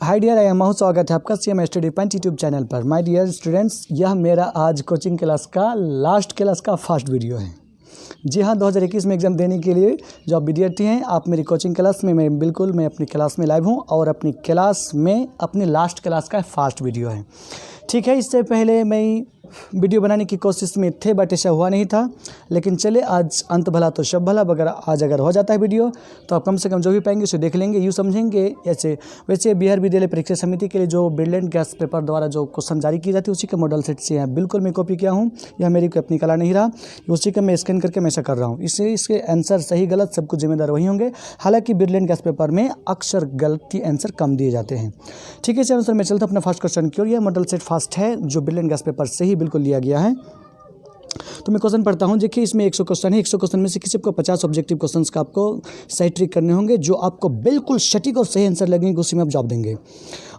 Hi dear, I am Mahu. स्वागत है आपका CM study point YouTube channel पर। माय डियर स्टूडेंट्स, यह मेरा आज कोचिंग क्लास का लास्ट क्लास का फर्स्ट वीडियो है। जी हाँ, 2021 में एग्ज़ाम देने के लिए जो आप विद्यार्थी हैं, आप मेरी कोचिंग क्लास में मैं अपनी क्लास में लाइव हूँ और अपनी क्लास में अपनी लास्ट क्लास का फर्स्ट वीडियो है। ठीक है, इससे पहले मैं वीडियो बनाने की कोशिश में थे बट ऐसा हुआ नहीं था, लेकिन चले आज अंत भला तो सब भला। आज अगर हो जाता है वीडियो तो आप कम से कम जो भी पाएंगे उसे देख लेंगे, यूँ समझेंगे। ऐसे वैसे बिहार विद्यालय परीक्षा समिति के लिए जो ब्रिलियंट गैस पेपर द्वारा जो क्वेश्चन जारी की जाती है उसी के मॉडल सेट से हैं। बिल्कुल मैं कॉपी किया हूँ, यह मेरी अपनी कला नहीं रहा, उसी का मैं स्कैन करके मैं ऐसा कर रहा हूँ। इससे इसके आंसर सही गलत सब कुछ जिम्मेदार वही होंगे। हालांकि ब्रिलियंट गैस पेपर में अक्सर गलती आंसर कम दिए जाते हैं। ठीक है, इस अनुसार मैं चलता हूँ अपना फर्स्ट क्वेश्चन की ओर। यह मॉडल सेट फर्स्ट है जो ब्रिलियंट गैस पेपर से ही बिल्कुल लिया गया है। तो मैं क्वेश्चन पढ़ता हूँ। देखिए, इसमें 100 क्वेश्चन है। 100 क्वेश्चन में से किसी को 50 ऑब्जेक्टिव क्वेश्चंस का आपको सही ट्रिक करने होंगे, जो आपको बिल्कुल सटीक और सही आंसर लगेंगे उसी में आप जवाब देंगे।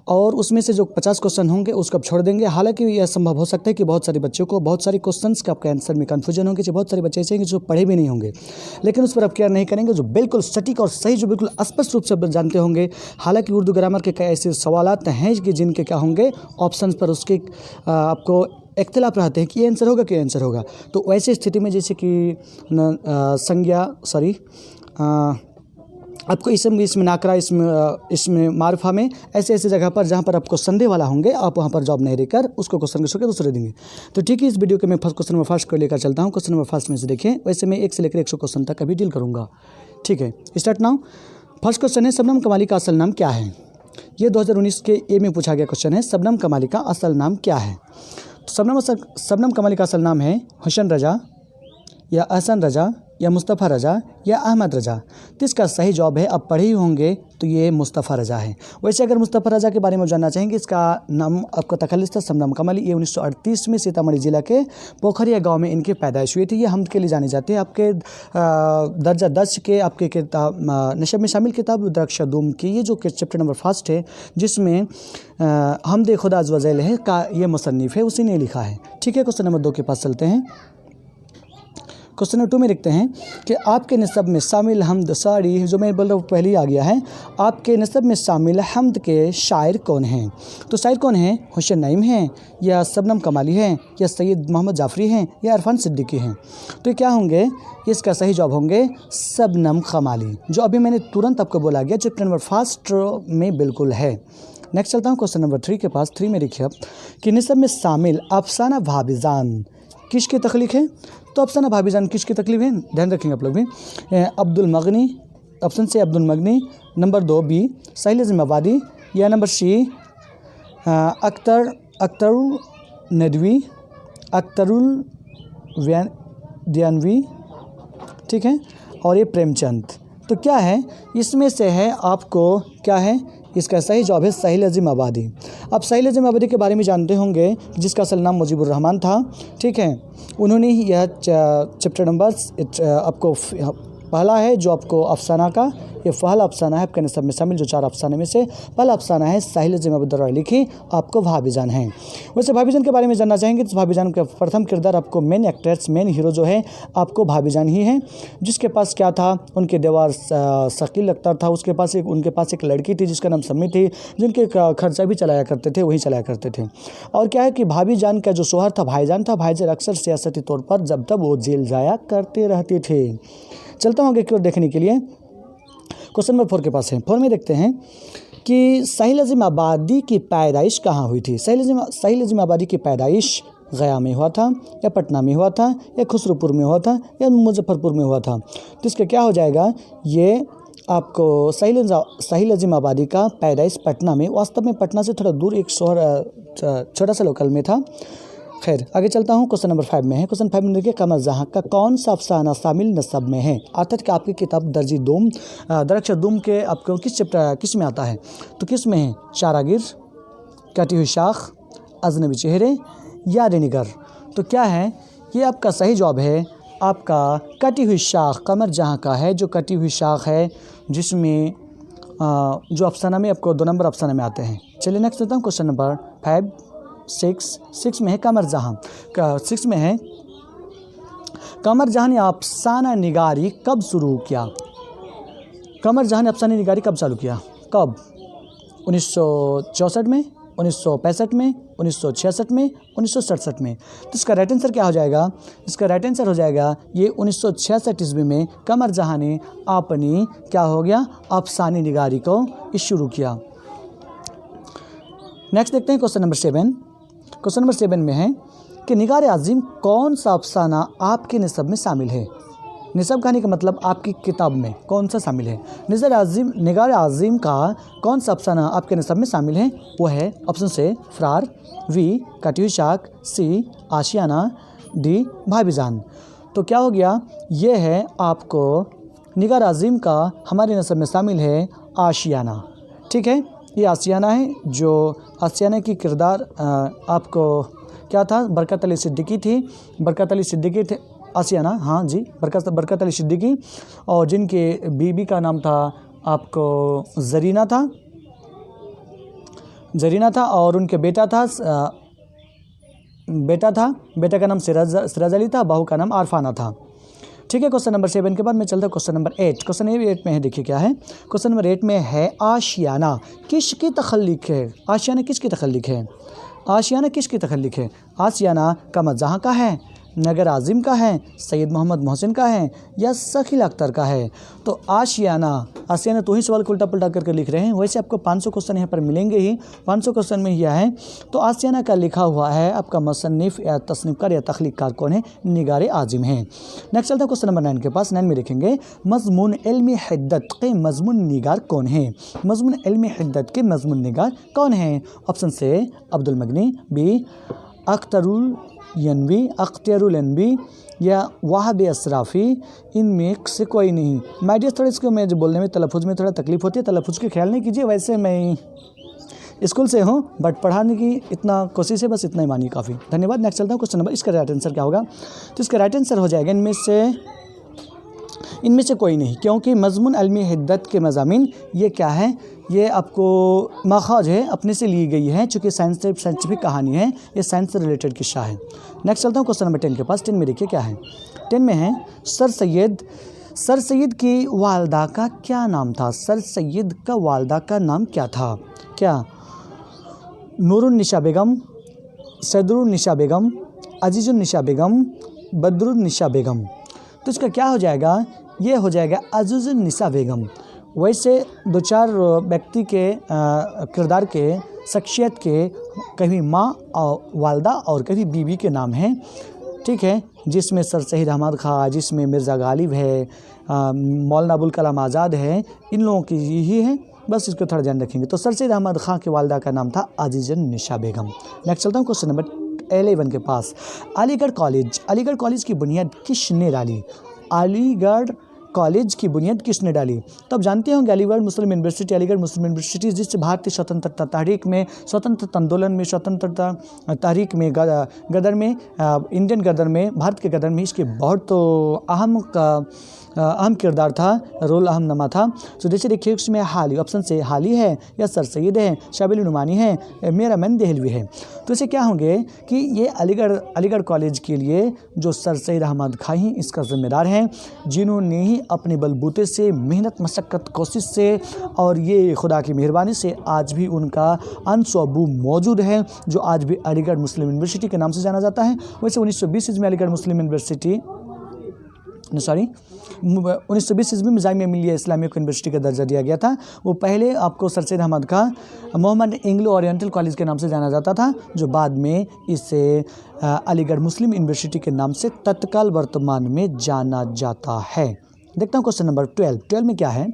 और उसमें से जो 50 क्वेश्चन होंगे उसको आप छोड़ देंगे। हालांकि यह संभव हो सकता है कि बहुत सारे बच्चों को बहुत सारे क्वेश्चंस का आपके आंसर में कन्फ्यूजन होंगे, जो बहुत सारे बच्चे ऐसे हैं जो पढ़े भी नहीं होंगे, लेकिन उस पर आप केयर नहीं करेंगे। जो बिल्कुल सटीक और सही, जो बिल्कुल स्पष्ट रूप से जानते होंगे। हालांकि उर्दू ग्रामर के कई ऐसे सवालात हैं कि जिनके क्या होंगे, ऑप्शन पर उसके आपको इख्तिलाफ रहते हैं कि ये आंसर होगा कि आंसर होगा। तो वैसी स्थिति में जैसे कि आपको इसमें नाकरा, इसमें मारफा में ऐसे जगह पर जहाँ पर आपको संदेह वाला होंगे, आप वहाँ पर जवाब नहीं देकर उसको क्वेश्चन के सोके दूसरे देंगे। तो ठीक है, इस वीडियो के मैं फर्स्ट क्वेश्चन नंबर फर्स्ट को लेकर चलता हूँ। क्वेश्चन नंबर फर्स्ट में से देखिए, वैसे मैं 1 से लेकर 100 क्वेश्चन तक अभी डील करूँगा। ठीक है, स्टार्ट नाउ। फर्स्ट क्वेश्चन है, शबनम कमाली का असल नाम क्या है? ये 2019 के ए में पूछा गया क्वेश्चन है। शबनम कमाली का असल नाम क्या है? शबनम कमाली का असल नाम है हुसैन रजा या अहसन रजा या मुस्तफ़ा रजा या अहमद रजा। तो इसका सही जवाब है, आप पढ़े ही होंगे, तो ये मुस्तफ़ा रजा है। वैसे अगर मुस्तफ़ा रजा के बारे में जानना चाहेंगे, इसका नाम आपका तखल्लुस था शबनम कमाली। ये 1938 में सीतामढ़ी जिला के पोखरिया गांव में इनकी पैदाइश हुई थी। ये हमद के लिए जाने जाते हैं। आपके दर्जा 10 के आपके किताब नशब में शामिल किताब दरख्शदूम की ये जो चैप्टर नंबर फर्स्ट है, जिसमें हमद खुदा अज़्ज़ व जल है का ये मुसन्निफ़ है, उसी ने लिखा है। ठीक है, क्वेश्चन नंबर 2 के पास चलते हैं। क्वेश्चन नंबर 2 में लिखते हैं कि आपके निसब में शामिल हमद सारी, जो मैं बोल रहा हूँ पहले ही आ गया है। आपके निसब में शामिल हमद के शायर कौन हैं? तो शायर कौन हैं? हुसैन नईम हैं या शबनम कमाली हैं या सैयद मोहम्मद जाफरी हैं या इरफान सिद्दीकी हैं? तो ये क्या होंगे? इसका सही जवाब होंगे शबनम कमाली, जो अभी मैंने तुरंत आपको बोला गया चैप्टर नंबर फर्स्ट में बिल्कुल है। नेक्स्ट चलता हूँ क्वेश्चन नंबर 3 के पास। 3 में लिखिए कि निसब में शामिल अफसाना भाभीजान किसकी तख्लीक है? तो अफसाना भाभीजान किसकी तकलीफ है? ध्यान रखेंगे आप लोग भी। अब्दुल मगनी, ऑप्शन से अब्दुल मगनी, नंबर 2 बी साहिल अज़ीम आबादी या नंबर सी अख्तरुल नदवी, अख्तरुल दियानवी। ठीक है, और ये प्रेमचंद। तो क्या है इसमें से है? आपको क्या है इसका सही जवाब है साहिल अज़ीम आबादी। आप साहिल अज़ीम आबादी के बारे में जानते होंगे, जिसका असल नाम मुजीबुर रहमान था। ठीक है, उन्होंने ही यह चैप्टर नंबर आपको पहला है जो आपको अफसाना का, ये पहला अफसाना है आपके निसब में शामिल, जो 4 अफसाने में से पहला अफसाना है साहिल अज़ीम आबादी द्वारा लिखी आपको भाभीजान है। वैसे भाभीजान के बारे में जानना चाहेंगे तो भाभीजान का प्रथम किरदार आपको मेन एक्ट्रेस, मेन हीरो जो है आपको भाभीजान ही है, जिसके पास क्या था? उनके देवार शकील अख्तर था। उनके पास एक लड़की थी जिसका नाम सम्मी थी, जिनके खर्चा भी चलाया करते थे, वही चलाया करते थे। और क्या है कि भाभीजान का जो शोहर था भाईजान था। भाईजान अक्सर सियासती तौर पर जब तब वो जेल जाया करते रहते थे। चलता हूँ आगे की ओर देखने के लिए। क्वेश्चन नंबर 4 के पास है। 4 में देखते हैं कि साहिल अज़ीम आबादी की पैदाइश कहाँ हुई थी? साहिल अज़ीम आबादी की पैदाइश गया में हुआ था या पटना में हुआ था या खुसरूपुर में हुआ था या मुजफ्फरपुर में हुआ था? तो इसका क्या हो जाएगा? ये आपको साहिल अज़ीम आबादी का पैदाइश पटना में, वास्तव में पटना से थोड़ा दूर एक शहर छोटा सा लोकल में था। खैर, आगे चलता हूँ। क्वेश्चन नंबर 5 में है। क्वेश्चन 5 में देखिए, कमर जहाँ का कौन सा अफसाना शामिल नसब में है? अर्थात कि आपकी किताब दरख्शदूम के आपको किस में आता है? तो किस में है? चारागिर, कटी हुई शाख, अजनबी चेहरे या रेनिगर? तो क्या है? ये आपका सही जवाब है आपका कटी हुई शाख, कमर जहाँ का है, जो कटी हुई शाख है, जिसमें जो अफसाना में आपको 2 नंबर अफसाना में आते हैं। चलिए नेक्स्ट चलता हूँ। क्वेश्चन नंबर 5 6 में है कमर जहाँ का। 6 में है कमर जहाँ ने अफसाना निगारी कब शुरू किया? कमर जहाँ ने अफसाना निगारी कब चालू किया? कब? 1964 में, 1965 में, 1966 में, 1967 में। तो इसका राइट आंसर क्या हो जाएगा? इसका राइट आंसर हो जाएगा ये 1966 ईस्वी में कमर जहाँ ने अपनी क्या हो गया अफसाने निगारी को शुरू किया। नेक्स्ट देखते हैं क्वेश्चन नंबर 7। क्वेश्चन नंबर 7 में है कि निगार आज़िम कौन सा अफसाना आपके निसब में शामिल है? निसब कहानी का मतलब आपकी किताब में कौन सा शामिल है? निगार आज़िम का कौन सा अफसाना आपके निसब में शामिल है? वो है ऑप्शन से फरार, बी काटियूशाक, सी आशियाना, डी भाईजान। तो क्या हो गया? ये है आपको निगार आज़िम का हमारे निसब में शामिल है आशियाना। ठीक है, ये आशियाना है। जो आशियाना की किरदार आपको क्या था? बरकत अली सिद्दीकी थी। बरकत अली सिद्दीकी थे आशियाना, हाँ जी, बरकत अली सिद्दीकी, और जिनके बीबी का नाम था आपको जरीना था और उनके बेटा का नाम सिराज अली था, बहू का नाम आरफाना था। ठीक है, क्वेश्चन नंबर 7 के बाद मैं चलता हूँ क्वेश्चन नंबर 8। क्वेश्चन 8 में है, देखिए क्या है क्वेश्चन नंबर 8 में है आशियाना किसकी तख्लीक है? आशियाना किसकी तख्लीक है? आशियाना किसकी तख्लीक है? आशियाना कमर जहाँ का है, नगर आज़िम का है, सैयद मोहम्मद मोहसिन का है, या शकील अख्तर का है? तो आशियाना तो ही सवाल को उल्टा पुल्टा करके लिख रहे हैं। वैसे आपको 500 क्वेश्चन यहाँ पर मिलेंगे ही, 500 क्वेश्चन में यह है। तो आशियाना का लिखा हुआ है आपका मुसन्निफ या तस्नीफ़कार या तख्लीक़कार कौन है? निगार आज़िम है। नेक्स्ट चलता है क्वेश्चन नंबर 9 के पास। 9 में देखेंगे मज़मून इल्म हिद्दत के मज़मून निगार कौन है? मज़मून इल्म हिद्दत के मज़मून निगार कौन है? ऑप्शन से अब्दुल मगनी, बी अख्तरुल यनवी या वाहब असराफ़ी, इनमें से कोई नहीं। माय डियर स्टूडेंट्स, को मैं जो बोलने में तलफ़ुज़ में थोड़ा तकलीफ़ होती है, तलफ़ुज़ की ख्याल नहीं कीजिए। वैसे मैं स्कूल से हूँ बट पढ़ाने की इतना कोशिश है, बस इतना ही मानिए काफ़ी। धन्यवाद। नेक्स्ट चलता हूँ क्वेश्चन नंबर। इसका राइट आंसर क्या होगा? तो इसका राइट आंसर हो जाएगा इनमें से कोई नहीं, क्योंकि मज़मून इल्म हिद्दत के मज़ामीन ये क्या है? ये आपको माखज है, अपने से ली गई है, चूँकि साइंटिफिक कहानी है, ये साइंस से रिलेटेड किस्सा है। नेक्स्ट चलता हूँ क्वेश्चन नंबर 10 के पास। 10 में देखिए क्या है? 10 में है सर सैयद की वालदा का क्या नाम था? सर सैयद का वालदा का नाम क्या था? क्या नूरुन्निसा बेगम, सदरुन्निसा बेगम, अजीजुन्निसा बेगम, बदरुन्निसा बेगम? तो इसका क्या हो जाएगा? ये हो जाएगा अज़ीज़ुन्निसा बेगम। वैसे 2-4 व्यक्ति के किरदार के शख्सियत के कभी माँ और वालदा और कभी बीवी के नाम हैं। ठीक है, जिसमें सर सईद अहमद खां, जिसमें मिर्ज़ा गालिब है, मौलाना अबुल कलाम आज़ाद है, इन लोगों की यही है। बस इसको थोड़ा ध्यान रखेंगे। तो सर सईद अहमद खां के वालदा का नाम था अज़ीज़ुन्निसा बेगम। नेक्स्ट चलता हूँ क्वेश्चन नंबर 11 के पास। अलीगढ़ कॉलेज की बुनियाद किसने डाली? अलीगढ़ कॉलेज की बुनियाद किसने डाली? तो आप जानते होंगे अलीगढ़ मुस्लिम यूनिवर्सिटी जिससे भारतीय स्वतंत्रता तहरीक में, स्वतंत्रता आंदोलन में, स्वतंत्रता तहरीक में, गदर में, इंडियन गदर में, भारत के गदर में इसके बहुत तो अहम किरदार था, रोल अहम नमा था। तो जैसे देखिए उसमें हाली, ऑप्शन से हाली है या सर सैयद है, शाबिल नुमानी है, मेरा मन देहलवी है। तो इसे क्या होंगे कि ये अलीगढ़ कॉलेज के लिए जो सर सैयद अहमद खां ही इसका ज़िम्मेदार हैं, जिन्होंने ही अपने बलबूते से, मेहनत मशक्क़त कोशिश से और ये खुदा की मेहरबानी से आज भी उनका अंश अबू मौजूद है, जो आज भी अलीगढ़ मुस्लिम यूनिवर्सिटी के नाम से जाना जाता है। वैसे 1920 ईस्वी में अलीगढ़ मुस्लिम यूनिवर्सिटी 1920 ईस्वी में जामिया मिलिया इस्लामिक यूनिवर्सिटी का दर्जा दिया गया था। वो पहले आपको सर सैयद अहमद खां मोहम्मद एंग्लो ओरिएंटल कॉलेज के नाम से जाना जाता था, जो बाद में इसे अलीगढ़ मुस्लिम यूनिवर्सिटी के नाम से तत्काल वर्तमान में जाना जाता है। देखता हूँ क्वेश्चन नंबर 12 में क्या है?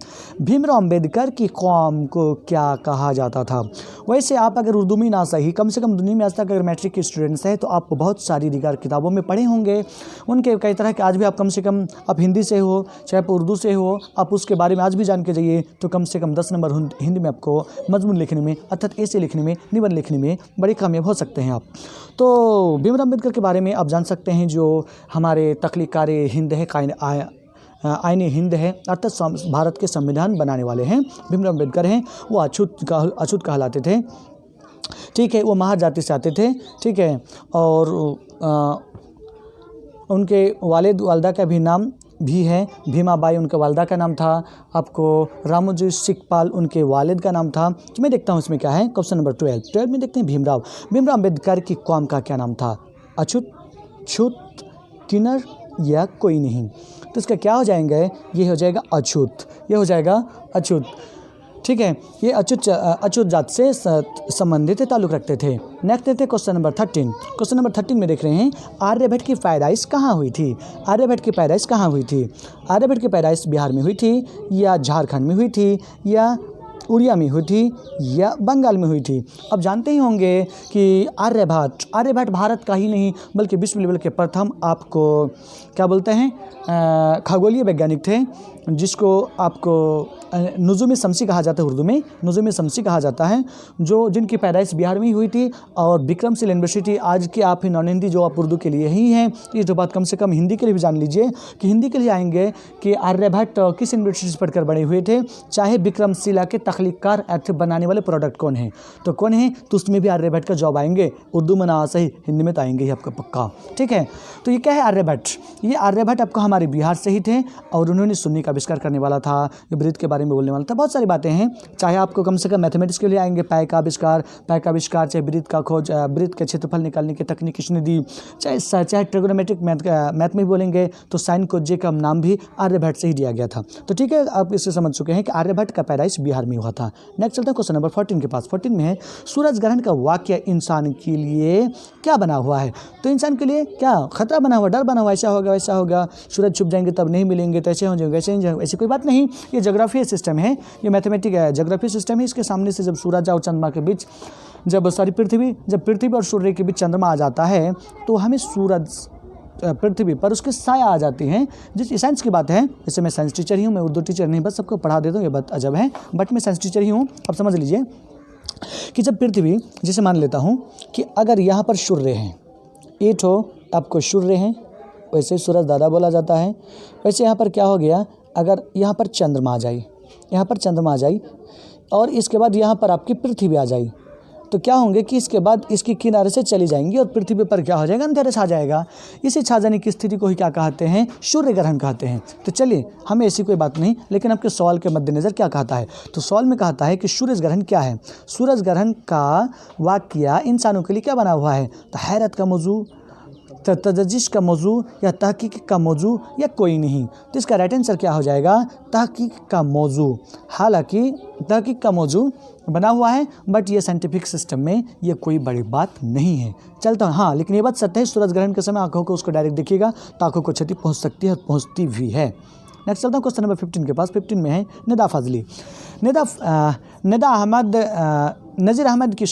भीमराव अंबेडकर की कौम को क्या कहा जाता था? वैसे आप अगर उर्दू में ना सही, कम से कम दुनिया में आज तक अगर मैट्रिक के स्टूडेंट्स हैं तो आप बहुत सारी दीगर किताबों में पढ़े होंगे, उनके कई तरह के। आज भी आप कम से कम आप हिंदी से हो चाहे आप उर्दू से हो, आप उसके बारे में आज भी जान के जाइए तो कम से कम 10 नंबर हिंदी में आपको मजमून लिखने में, अर्थात ऐसे लिखने में, निबंध लिखने में बड़े कामयाब हो सकते हैं आप। तो भीमराव अम्बेडकर के बारे में आप जान सकते हैं, जो हमारे तख्लीक़-कार हिंद है, आईने हिंद है, अर्थात भारत के संविधान बनाने वाले हैं भीमराव अम्बेडकर हैं। वो अछूत कहलाते थे। ठीक है, वो महार जाति से आते थे। ठीक है, और उनके वालिद वालदा का भी नाम भी है। भीमाबाई उनके वालिदा का नाम था। आपको रामोजी शिकपाल उनके वालिद का नाम था। तो मैं देखता हूँ इसमें क्या है। क्वेश्चन नंबर 12 में देखते हैं भीमराव अम्बेडकर की कौम का क्या नाम था? अछूत, छूत, किन्नर या कोई नहीं। तो इसका क्या हो जाएंगे? ये हो जाएगा अछूत, ये हो जाएगा अछूत। ठीक है, ये अछूत जात से संबंधित ताल्लुक़ रखते थे। नेक्स्ट देखते हैं क्वेश्चन नंबर 13। क्वेश्चन नंबर 13 में देख रहे हैं आर्यभट्ट की पैदाइश कहाँ हुई थी? आर्यभट्ट की पैदाइश कहाँ हुई थी? आर्यभट्ट की पैदाइश बिहार में हुई थी या झारखंड में हुई थी या उड़िया में हुई थी या बंगाल में हुई थी? अब जानते ही होंगे कि आर्यभट्ट भारत का ही नहीं बल्कि विश्व लेवल के प्रथम आपको क्या बोलते हैं खगोलीय वैज्ञानिक थे, जिसको आपको नुजुम शमसी कहा जाता है। उर्दू में नुजुम शमसी कहा जाता है, जिनकी पैदाइश बिहार में ही हुई थी। और विक्रमशिला यूनिवर्सिटी आज की आप ही नॉन हिंदी जो आप उर्दू के लिए ही हैं, ये तो बात कम से कम हिंदी के लिए भी जान लीजिए कि हिंदी के लिए आएंगे कि आर्यभट्ट किस यूनिवर्सिटी से पढ़कर बड़े हुए थे, चाहे विक्रमशिला के तख्लीकार अर्थ बनाने वाले प्रोडक्ट कौन है तो कौन है, तो उसमें भी आर्यभट्ट का जॉब आएंगे। उर्दू में ना सही, हिंदी में तो आएंगे ही आपका पक्का। ठीक है, तो ये क्या है आर्यभट्ट? ये आर्यभट्ट आपको हमारे बिहार से ही थे और उन्होंने शून्य का आविष्कार करने वाला था, वृत्त के बारे में बोलने वाला था। बहुत सारी बातें हैं, चाहे आपको कम से कम मैथमेटिक्स के लिए आएंगे पाई का आविष्कार, चाहे वृत्त का खोज, वृत्त के क्षेत्रफल निकालने की तकनीक किसने दी, चाहे ट्रिगोनोमेट्रिक मैथ में बोलेंगे तो साइन कोज्जे का नाम भी आर्यभट्ट से ही दिया गया था। तो ठीक है, आप इससे समझ चुके हैं कि आर्यभट्ट का पैदाइश बिहार में हुआ था। नेक्स्ट चलते हैं क्वेश्चन नंबर 14 के पास। 14 में है सूरज ग्रहण का वाक्य इंसान के लिए क्या बना हुआ है? तो इंसान के लिए क्या खतरा बना हुआ, डर बना हुआ, ऐसा होगा वैसा होगा, सूरज छुप जाएंगे तब नहीं मिलेंगे, तो ऐसे हो जाएंगे वैसे नहीं, ऐसी कोई बात नहीं। ये ज्योग्राफी सिस्टम है, ये मैथमेटिक है, ज्योग्राफी सिस्टम है। इसके सामने से जब सूरज और चंद्रमा के बीच जब पृथ्वी और सूर्य के बीच चंद्रमा आ जाता है तो हमें सूरज पृथ्वी पर उसके साया आ जाती हैं। जिस साइंस की बात है, जैसे मैं साइंस टीचर ही हूँ, मैं उर्दू टीचर नहीं, बस सबको पढ़ा देता हूँ, ये बात अजब है, बट मैं साइंस टीचर ही हूँ। अब समझ लीजिए कि जब पृथ्वी, जैसे मान लेता हूँ कि अगर यहाँ पर सूर्य हैं, ये तो आपको सूर्य हैं, वैसे सूरज दादा बोला जाता है। वैसे यहाँ पर क्या हो गया, अगर यहाँ पर चंद्रमा आ जाए और इसके बाद यहाँ पर आपकी पृथ्वी आ जाए, तो क्या होंगे कि इसके बाद इसकी किनारे से चली जाएंगी और पृथ्वी पर क्या हो जाएगा, अंधेरा छा जाएगा। इसी छा जाने की स्थिति को ही क्या कहते हैं, सूर्य ग्रहण कहते हैं। तो चलिए, हमें ऐसी कोई बात नहीं, लेकिन आपके सवाल के मद्देनज़र क्या कहता है, तो सवाल में कहता है कि सूरज ग्रहण क्या है। सूरज ग्रहण का वाक़या इंसानों के लिए क्या बना हुआ है, तो हैरत का मौजू, तजस्सुस का मौजू या तहकीक का मौजू या कोई नहीं। तो इसका राइट आंसर क्या हो जाएगा, तहकीक का मौजू। हालांकि तहकीक का मौजू बना हुआ है, बट ये साइंटिफिक सिस्टम में ये कोई बड़ी बात नहीं है। चलता हूँ, हाँ, लेकिन ये बात सत्य है, सूरज ग्रहण के समय आंखों को उसको डायरेक्ट देखिएगा तो आंखों को क्षति पहुँच सकती है और पहुँचती भी है। नेक्स्ट चलता हूँ क्वेश्चन नंबर 15 के पास। 15 में है निदा फजली। नज़ीर अहमद की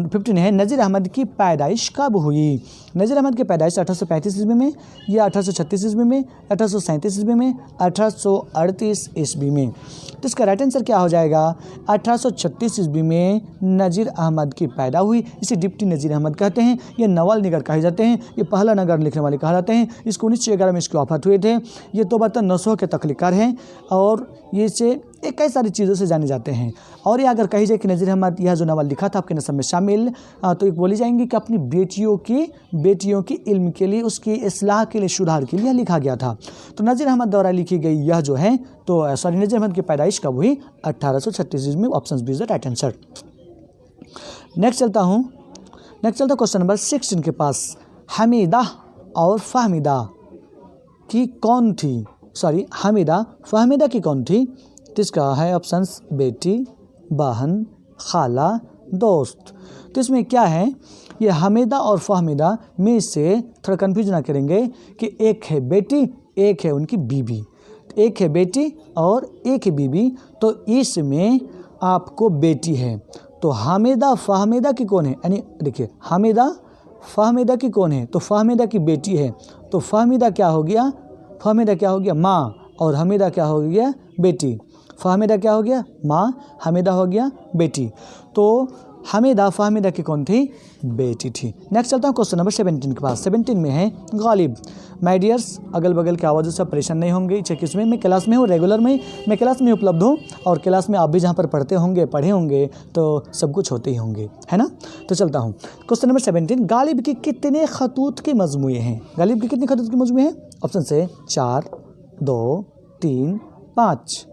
15 है, नज़ीर अहमद की पैदाइश कब हुई? नज़ीर अहमद की पैदाइश 1835 ईस्वी में या 1836 ईस्वी में, 1837 ईस्वी में, 1838 ईस्वी में। तो इसका राइट आंसर क्या हो जाएगा, 1836 ईस्वी में नज़ीर अहमद की पैदा हुई। इसे डिप्टी नज़ीर अहमद कहते हैं। ये नवल निगर कहे जाते हैं, ये पहला नगर लिखने वाले कहा जाते हैं। इसको 1911 में इसके वफात हुए थे। ये तो बर्तन 900 के तख्लीकार हैं और ये से कई सारी चीज़ों से जाने जाते हैं। और ये अगर कही जाए कि नज़ीर अहमद यह जो नवल लिखा था आपके नस्ब में शामिल, तो एक बोली जाएंगी कि अपनी बेटियों की इल्म के लिए, उसकी इस्लाह के लिए, सुधार के लिए लिखा गया था। तो नज़ीर अहमद द्वारा लिखी गई यह जो है, तो नज़ीर अहमद की पैदाइश कब हुई, 1836 में। Option B is the right answer. Next चलता हूँ क्वेश्चन नंबर 16 के पास। हमीदा और फहमीदा की कौन थी, फहमीदा की कौन थी? तो इसका है ऑप्शंस बेटी, बहन, खाला, दोस्त। तो इसमें क्या है, ये हमीदा और फहमीदा में से थोड़ा कन्फ्यूज ना करेंगे कि एक है बेटी, एक है उनकी बीबी। एक है बेटी और एक है बीबी, तो इसमें आपको बेटी है। तो हमीदा फहमीदा की कौन है, यानी देखिए हमीदा फहमीदा की कौन है, तो फहमीदा की बेटी है। तो फहमीदा क्या हो गया माँ, और हमीदा क्या हो गया बेटी। फहमीदा क्या हो गया माँ, हमीदा हो गया बेटी। तो हमीदा फहमीदा की कौन थी, बेटी थी। नेक्स्ट चलता हूँ क्वेश्चन नंबर 17 के पास। 17 में है गालिब। माय डियर्स, अगल बगल की आवाज़ों से परेशान नहीं होंगे। चेक इसमें मैं क्लास में हूँ, रेगुलर में मैं क्लास में उपलब्ध हूँ, और क्लास में आप भी जहाँ पर पढ़े होंगे तो सब कुछ होते ही होंगे, है ना। तो चलता हूँ क्वेश्चन नंबर 17। गालिब की कितने खतूत के मजमूए हैं? गालिब की कितने खतूत के मजमूए हैं? ऑप्शन से 4, 2, 3, 5।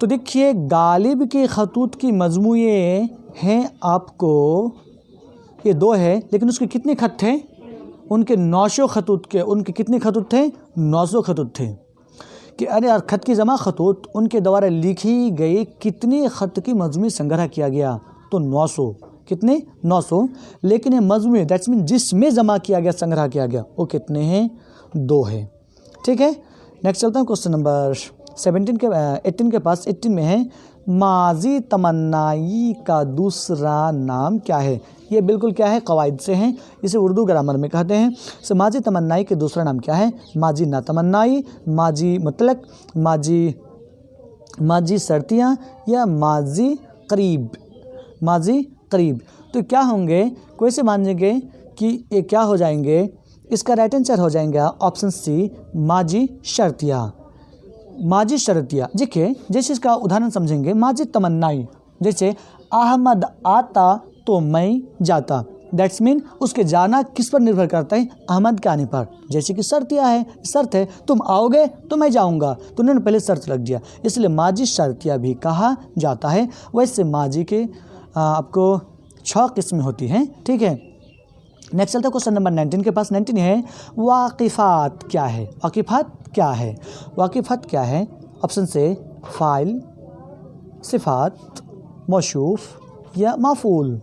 तो देखिए गालिब के खतूत की मजमूए हैं आपको, ये 2 है, लेकिन उसके कितने खत थे? उनके 900 खतूत के, उनके कितने खतूत थे? 900 खतूत थे। कि अरे यार खत की जमा खतूत उनके द्वारा लिखी गई कितने खत की मजमूई संग्रह किया गया? तो 900। कितने? 900। लेकिन ये मजमूई दैट्स मीन जिसमें जमा किया गया, संग्रह किया गया, वो कितने हैं? 2 है। ठीक है, नेक्स्ट चलता हूँ क्वेश्चन नंबर 18 के पास। 18 में है माजी तमन्नाई का दूसरा नाम क्या है? ये बिल्कुल क्या है? कवायद से हैं, इसे उर्दू ग्रामर में कहते हैं। सो माजी तमन्नाई के दूसरा नाम क्या है? माजी ना तमन्नाई, माजी मुतलक, माजी शर्तियाँ या माजी करीब? माजी करीब। तो क्या होंगे? कैसे मानेंगे कि ये क्या हो जाएंगे? इसका राइट आंसर हो जाएगा ऑप्शन सी, माजी शर्तिया। माजी शर्तिया। देखिए जैसे इसका उदाहरण समझेंगे, माजी तमन्नाई, जैसे अहमद आता तो मैं जाता, दैट्स मीन उसके जाना किस पर निर्भर करता है? अहमद के आने पर। जैसे कि शर्तिया है, शर्त है, तुम आओगे तो मैं जाऊंगा, तो उन्होंने पहले शर्त लग दिया, इसलिए माजी शर्तिया भी कहा जाता है। वैसे माजी के आपको 6 किस्में होती हैं। ठीक है, नेक्स्ट चलता है क्वेश्चन नंबर 19 के पास। 19 है वाकिफ़ात क्या है? वाकिफ़ात क्या है? वाकिफ़ात क्या है? ऑप्शन से फ़ाइल, सिफ़ात, मौसूफ़ या माफ़ूल।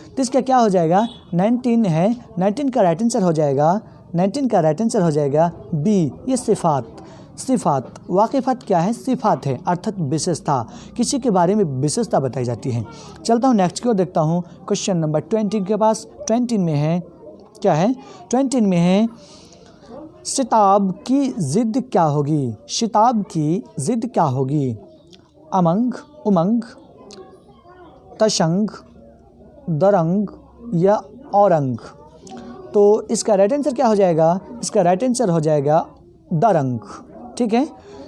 तो इसका क्या हो जाएगा? 19 है, 19 का राइट आंसर हो जाएगा, 19 का राइट आंसर हो जाएगा बी, ये सिफ़ात। सिफ़ात, वाकिफ़ात क्या है? सिफ़ात है, अर्थात विशेषता, किसी के बारे में विशेषता बताई जाती है। चलता हूँ नेक्स्ट की ओर, देखता हूँ क्वेश्चन नंबर 20 के पास। 20 में है क्या है? 20 में है शिताब की ज़िद क्या होगी? शिताब की ज़िद क्या होगी? अमंग, उमंग, तशंग, दरंग या औरंग? तो इसका राइट आंसर क्या हो जाएगा? इसका राइट आंसर हो जाएगा दरंग। ठीक है,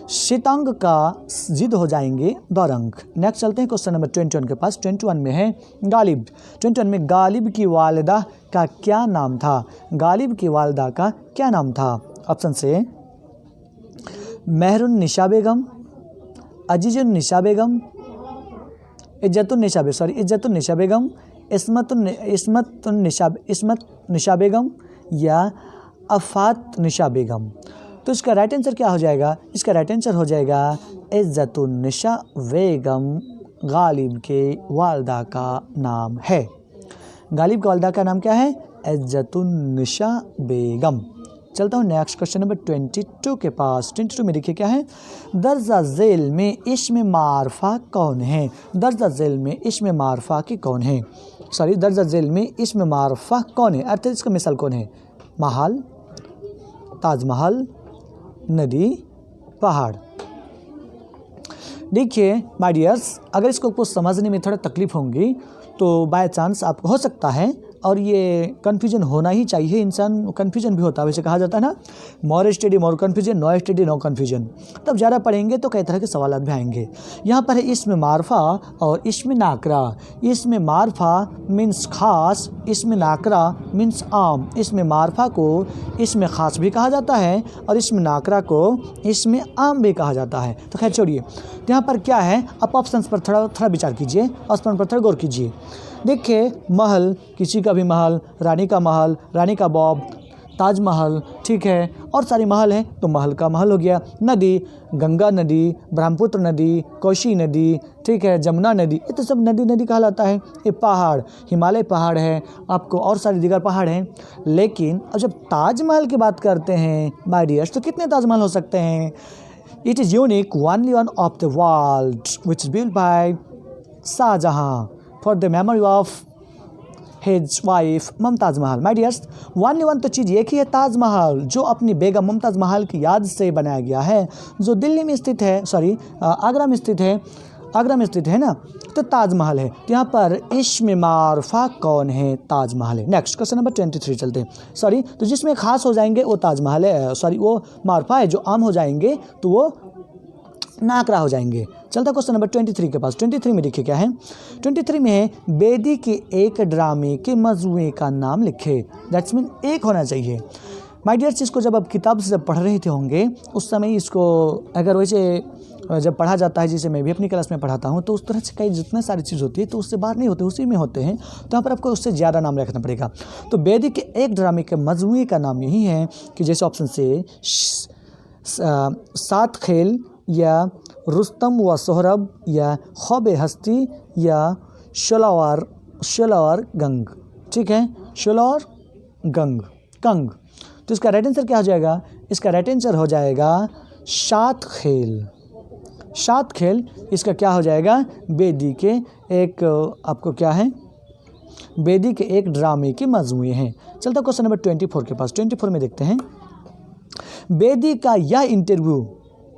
शितांग का जिद हो जाएंगे दौरंग। नेक्स्ट चलते हैं क्वेश्चन नंबर 21 के पास। 21 में है गालिब। 21 में गालिब की वालिदा का क्या नाम था? गालिब की वालिदा का क्या नाम था? ऑप्शन से मेहरुन्निसा बेगम, अजीजुन्निसा बेगम, इज्जतुन्निसा बेगम, इस्मतुन्निसा बेगम या अफ़ातनिसा बेगम? तो इसका राइट आंसर क्या हो जाएगा? इसका राइट आंसर हो जाएगा इज्जतुन्निसा बेगम गालिब के वालिदा का नाम है। गालिब के वालिदा का नाम क्या है? इज्जतुन्निसा बेगम। चलता हूँ नेक्स्ट क्वेश्चन नंबर 22 के पास। 22 में देखिए क्या है? दर्जा झेल में इस्म मारफा कौन है? दर्जा झेल में इस्म मारफा की कौन है? दर्जा झेल में इस्म मारफा कौन है, अर्थात इसका मिसाल कौन है? महल, ताजमहल, नदी, पहाड़। देखिए माय डियर्स, अगर इसको कुछ समझने में थोड़ा तकलीफ होंगी तो बाय चांस आपको हो सकता है, और ये कन्फ्यूजन होना ही चाहिए, इंसान कन्फ्यूजन भी होता है, वैसे कहा जाता है ना, more study more confusion, no study no confusion. तब ज़्यादा पढ़ेंगे तो कई तरह के सवाल भी आएंगे। यहाँ पर है इस्म मारफा और इस्म नाकरा। इस्म मारफा मीन्स खास, इस्म नाकरा मीन्स आम। इस्म मारफा को इस्म खास भी कहा जाता है और इस्म नाकरा को इस्म आम भी कहा जाता है। तो खैर छोड़िए, यहाँ पर क्या है, आप ऑप्शंस पर थोड़ा विचार कीजिए, ऑप्शन पर थोड़ा गौर कीजिए। देखिए महल, किसी का भी महल, रानी का महल, रानी का बॉब, ताजमहल, ठीक है, और सारी महल हैं तो महल का महल हो गया। नदी, गंगा नदी, ब्रह्मपुत्र नदी, कोशी नदी, ठीक है, जमुना नदी, ये तो सब नदी नदी कहलाता है। ये पहाड़, हिमालय पहाड़ है आपको, और सारे दीगर पहाड़ हैं। लेकिन अब जब ताजमहल की बात करते हैं माय डियर्स, तो कितने ताजमहल हो सकते हैं? It is unique, only one of the world which is built by Shah Jahan for the memory of his wife Mumtaz Mahal. My dears, only one तो चीज़ एक ही है, ताजमहल, जो अपनी बेगम मुमताज़ महल की याद से बनाया गया है, जो दिल्ली में स्थित है, आगरा में स्थित है, आगरा में स्थित है ना, तो ताजमहल है। तो यहाँ पर इस्म मारफा कौन है? ताजमहल है। नेक्स्ट क्वेश्चन नंबर 23 चलते हैं। तो जिसमें खास हो जाएंगे वो ताजमहल है, वो मारफा है। जो आम हो जाएंगे तो वो नाकरा हो जाएंगे। चलता क्वेश्चन नंबर 23 के पास। 23 में देखिए क्या है? 23 में है बेदी के एक ड्रामे के मजमूए का नाम लिखे। दैट्स मीन एक होना चाहिए। माय डियर्स, इसको जब आप किताब से जब पढ़ रहे थे होंगे उस समय इसको अगर वैसे जब पढ़ा जाता है, जिसे मैं भी अपनी क्लास में पढ़ाता हूँ, तो उस तरह से कई जितने सारी चीज़ होती है तो उससे बाहर नहीं होते, उसी में होते हैं। तो यहाँ पर आपको उससे ज़्यादा नाम रखना पड़ेगा। तो बेदी के एक ड्रामे के मजमूए का नाम यही है कि जैसे ऑप्शन से सात खेल या रुस्तम व सोहरब या ख्वाब हस्ती या शोलावर गंग। ठीक है, शोलावर कंग। तो इसका राइट आंसर क्या हो जाएगा? इसका राइट आंसर हो जाएगा सात खेल। इसका क्या हो जाएगा? बेदी के एक आपको क्या है, बेदी के एक ड्रामे के मजमूए हैं। चलता क्वेश्चन नंबर 24 के पास। 24 में देखते हैं, बेदी का यह इंटरव्यू,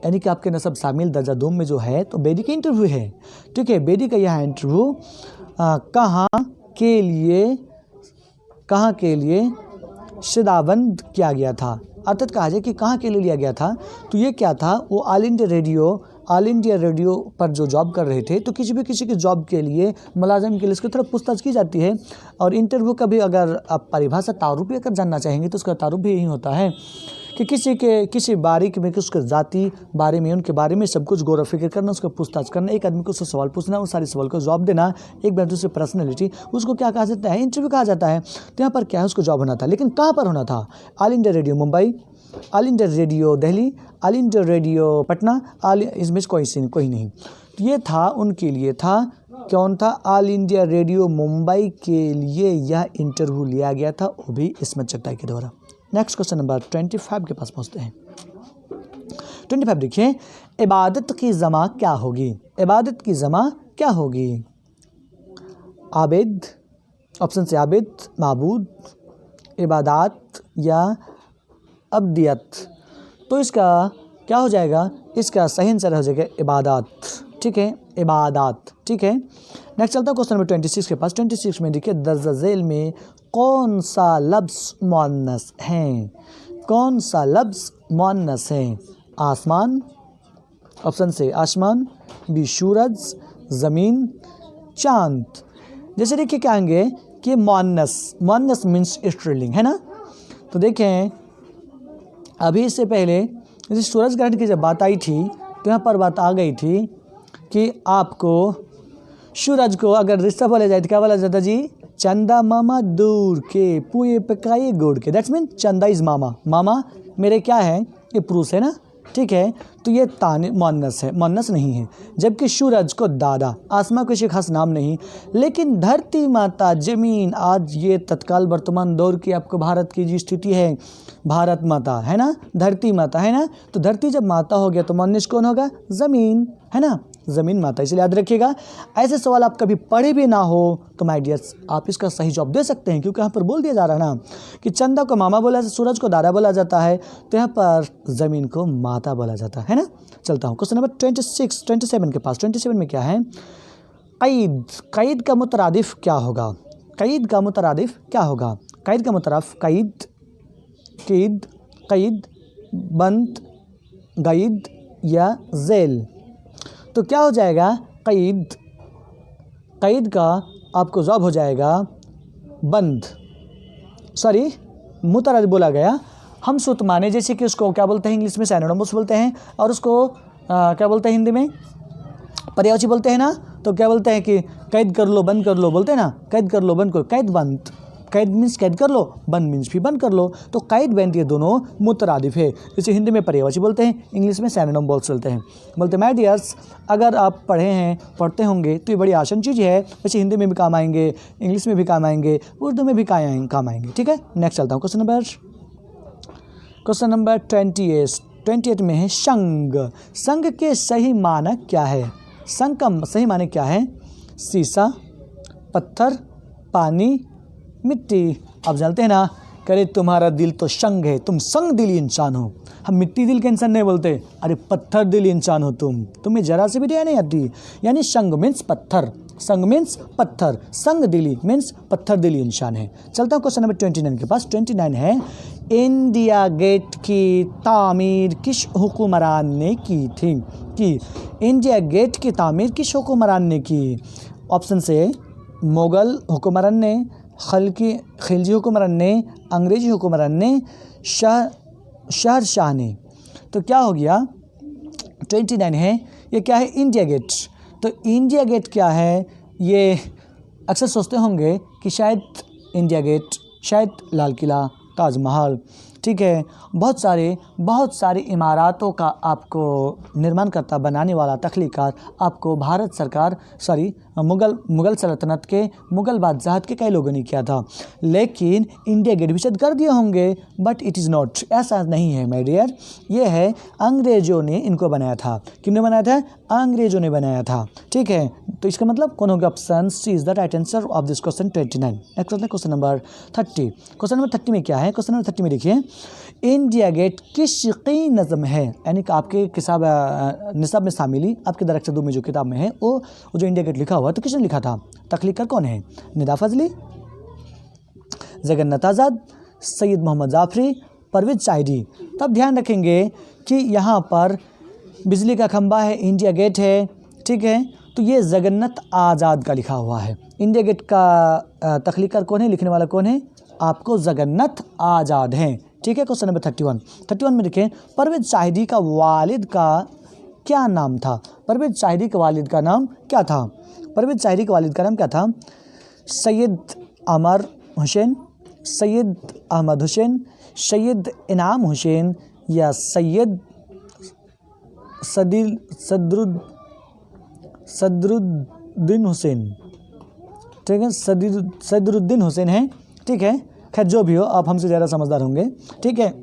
यानी कि आपके नसब शामिल दर्जा दोम में जो है तो बेदी का इंटरव्यू है। ठीक है, बेदी का यह इंटरव्यू कहाँ के लिए शदाबंद किया गया था। अर्थात कहा जाए कि कहाँ के लिए लिया गया था, तो ये क्या था, वो ऑल इंडिया रेडियो पर जो जॉब कर रहे थे, तो किसी की जॉब के लिए, मुलाजिम के लिए इसकी तरफ पूछताछ की जाती है। और इंटरव्यू का भी अगर आप परिभाषा तारुफ भी अगर जानना चाहेंगे तो उसका तारुफ भी यही होता है कि किसी बारीक में, उसके ज़ाती बारे में, उनके बारे में सब कुछ गौर व फिक्र करना, उसका पूछताछ करना, एक आदमी को उससे सवाल पूछना, उस सारे सवाल को जवाब देना, एक बार दूसरी पर्सनैलिटी, उसको क्या कहा जाता है? इंटरव्यू कहा जाता है। तो यहाँ पर क्या है, उसको जॉब होना था, लेकिन कहाँ पर होना था? All India radio Mumbai, all India radio Delhi, all India radio Patna, इसमें कोई नहीं। तो ये था, उनके लिए था, कौन था? ऑल इंडिया रेडियो मुंबई के लिए यह इंटरव्यू लिया गया था, वो भी इस्मत चगताई के द्वारा। नेक्स्ट क्वेश्चन नंबर 25 के पास पहुँचते हैं। 25 देखिए, इबादत की जमा क्या होगी? इबादत की जमा क्या होगी? आबिद, ऑप्शन से आबिद, माबूद, इबादत या अब्दियत। तो इसका क्या हो जाएगा? इसका सही आंसर हो जाएगा इबादत। ठीक है, इबादत। ठीक है, नेक्स्ट चलता है क्वेश्चन नंबर 26 के पास। 26 में देखिए, दर्ज झेल में कौन सा लफ्ज़ मुअन्नस है? कौन सा लफ्ज़ मुअन्नस है? आसमान, ऑप्शन से आसमान, बी सूरज, ज़मीन, चांद। जैसे देखिए क्या आएंगे कि मुअन्नस मीन्स स्त्रीलिंग है ना। तो देखें, अभी इससे पहले जैसे सूरज ग्रहण की जब बात आई थी तो यहाँ पर बात आ गई थी कि आपको सूरज को अगर रिश्ता बोला जाए तो क्या बोला जाता जी? चंदा मामा दूर के पुए पकाए गुड़ के। दैट्स मीन चंदा इज़ मामा मेरे क्या है? ये पुरुष है ना। ठीक है, तो ये ताने मुअन्नस है, मुअन्नस नहीं है। जबकि सूरज को दादा, आसमां किसी खास नाम नहीं, लेकिन धरती माता, ज़मीन, आज ये तत्काल वर्तमान दौर की आपको भारत की जो स्थिति है, भारत माता है ना, धरती माता है ना। तो धरती जब माता हो गया तो मुअन्नस कौन होगा? ज़मीन है ना, ज़मीन माता। इसलिए याद रखिएगा, ऐसे सवाल आप कभी पढ़े भी ना हो तो माय डियर्स आप इसका सही जवाब दे सकते हैं, क्योंकि यहाँ पर बोल दिया जा रहा है ना कि चंदा को मामा बोला, सूरज को दादा बोला जाता है, तो यहाँ पर ज़मीन को माता बोला जाता है ना। चलता हूँ क्वेश्चन नंबर 27 के पास। 27 में क्या है? क़ैद का मुतरादिफ क्या होगा? क़ैद का मुतरादिफ क्या होगा? क़ैद का मुतरादिफ क़ैद, बंद, क़ैद या जेल। तो क्या हो जाएगा? क़ैद का आपको जवाब हो जाएगा बंद, सॉरी मुतरादिफ बोला गया। हम सुत माने, जैसे कि उसको क्या बोलते हैं इंग्लिश में? सिनोनिमस बोलते हैं, और उसको क्या बोलते हैं हिंदी में? पर्यायवाची बोलते हैं ना। तो क्या बोलते हैं कि कैद कर लो, बंद कर लो, बोलते हैं ना, कैद कर लो, बंद करो, कैद बंद। कैद मीन्स कैद कर लो, बंद मीन्स भी बंद कर लो। तो कैद बंद ये दोनों मुतरादिफ है। जैसे हिंदी में पर्यायवाची बोलते हैं, इंग्लिश में सिनोनिम बोलते हैं। माय डियर्स, अगर आप पढ़ते होंगे तो ये बड़ी आसान चीज़ है। वैसे हिंदी में भी काम आएंगे, इंग्लिश में भी काम आएंगे, उर्दू में भी काम आएंगे। ठीक है, नेक्स्ट चलता हूँ क्वेश्चन नंबर 28 में है संग के सही मानक क्या है? संग का सही मानक क्या है? शीशा, पत्थर, पानी, मिट्टी। आप जानते हैं ना, करे तुम्हारा दिल तो संग है, तुम संग दिली इंसान हो। हम मिट्टी दिल के इंसान नहीं बोलते, अरे पत्थर दिली इंसान हो तुम्हें जरा से भी दया नहीं आती। यानी संग मीन्स पत्थर, संग दिली मीन्स पत्थर दिली इंसान है। चलता हूँ क्वेश्चन नंबर 29 के पास। 29 है, इंडिया गेट की तामीर किस हुक्मरान ने की थी? कि इंडिया गेट की तामीर किस हुक्मरान ने की? ऑप्शन से मुग़ल हुक्मरान ने, खिलजी हुक्मरान ने, अंग्रेजी हुक्मरान ने शहरशाह ने। तो क्या हो गया 29 है, ये क्या है इंडिया गेट। तो इंडिया गेट क्या है, ये अक्सर सोचते होंगे कि शायद इंडिया गेट, शायद लाल किला, ताजमहल, ठीक है, बहुत सारे इमारतों का आपको निर्माण करता, बनाने वाला, तख्लीकार आपको भारत सरकार मुग़ल सल्तनत के, मुग़ल बादशाहत के कई लोगों ने किया था। लेकिन इंडिया गेट भी शायद कर दिए होंगे, बट इट इज़ नॉट, ऐसा नहीं है माय डियर। ये है अंग्रेज़ों ने इनको बनाया था। किसने बनाया था? अंग्रेज़ों ने बनाया था, ठीक है। तो इसका मतलब कौन होगा? Option C is the right answer of this question 29। Next question number 30। Question number 30 में क्या है? क्वेश्चन नंबर 30 में देखिए, इंडिया गेट किसकी नज़म है? यानी कि आपके निसाब में शामिल, आपके दरख्त 2 में जो किताब में है वो जो इंडिया गेट लिखा हुआ है, तो किसने लिखा था? तख्लीकर कौन है? निदा फजली, जगन्नाथ आज़ाद, सैयद मोहम्मद जाफरी, परवेज़ चाहिदी। तब ध्यान रखेंगे कि यहाँ पर बिजली का खंबा है, इंडिया गेट है, ठीक है। तो ये जगन्नाथ आज़ाद का लिखा हुआ है। इंडिया गेट का तख्लीकर कौन है, लिखने वाला कौन है? आपको जगन्नाथ आज़ाद हैं, ठीक है। क्वेश्चन नंबर 31 में देखें, परवेज़ चाहिदी का वालिद का क्या नाम था? परवेज़ चाहिदी के वालिद का नाम क्या था? परवेज़ चाहिदी के वालिद का नाम क्या था? सैयद अमर हुसैन, सैयद अहमद हुसैन, सैयद इनाम हुसैन या सैयद सदरुद्दीन हुसैन, ठीक है। सदरुद्दीन हुसैन है, ठीक है। खैर जो भी हो, आप हमसे ज़्यादा समझदार होंगे, ठीक है।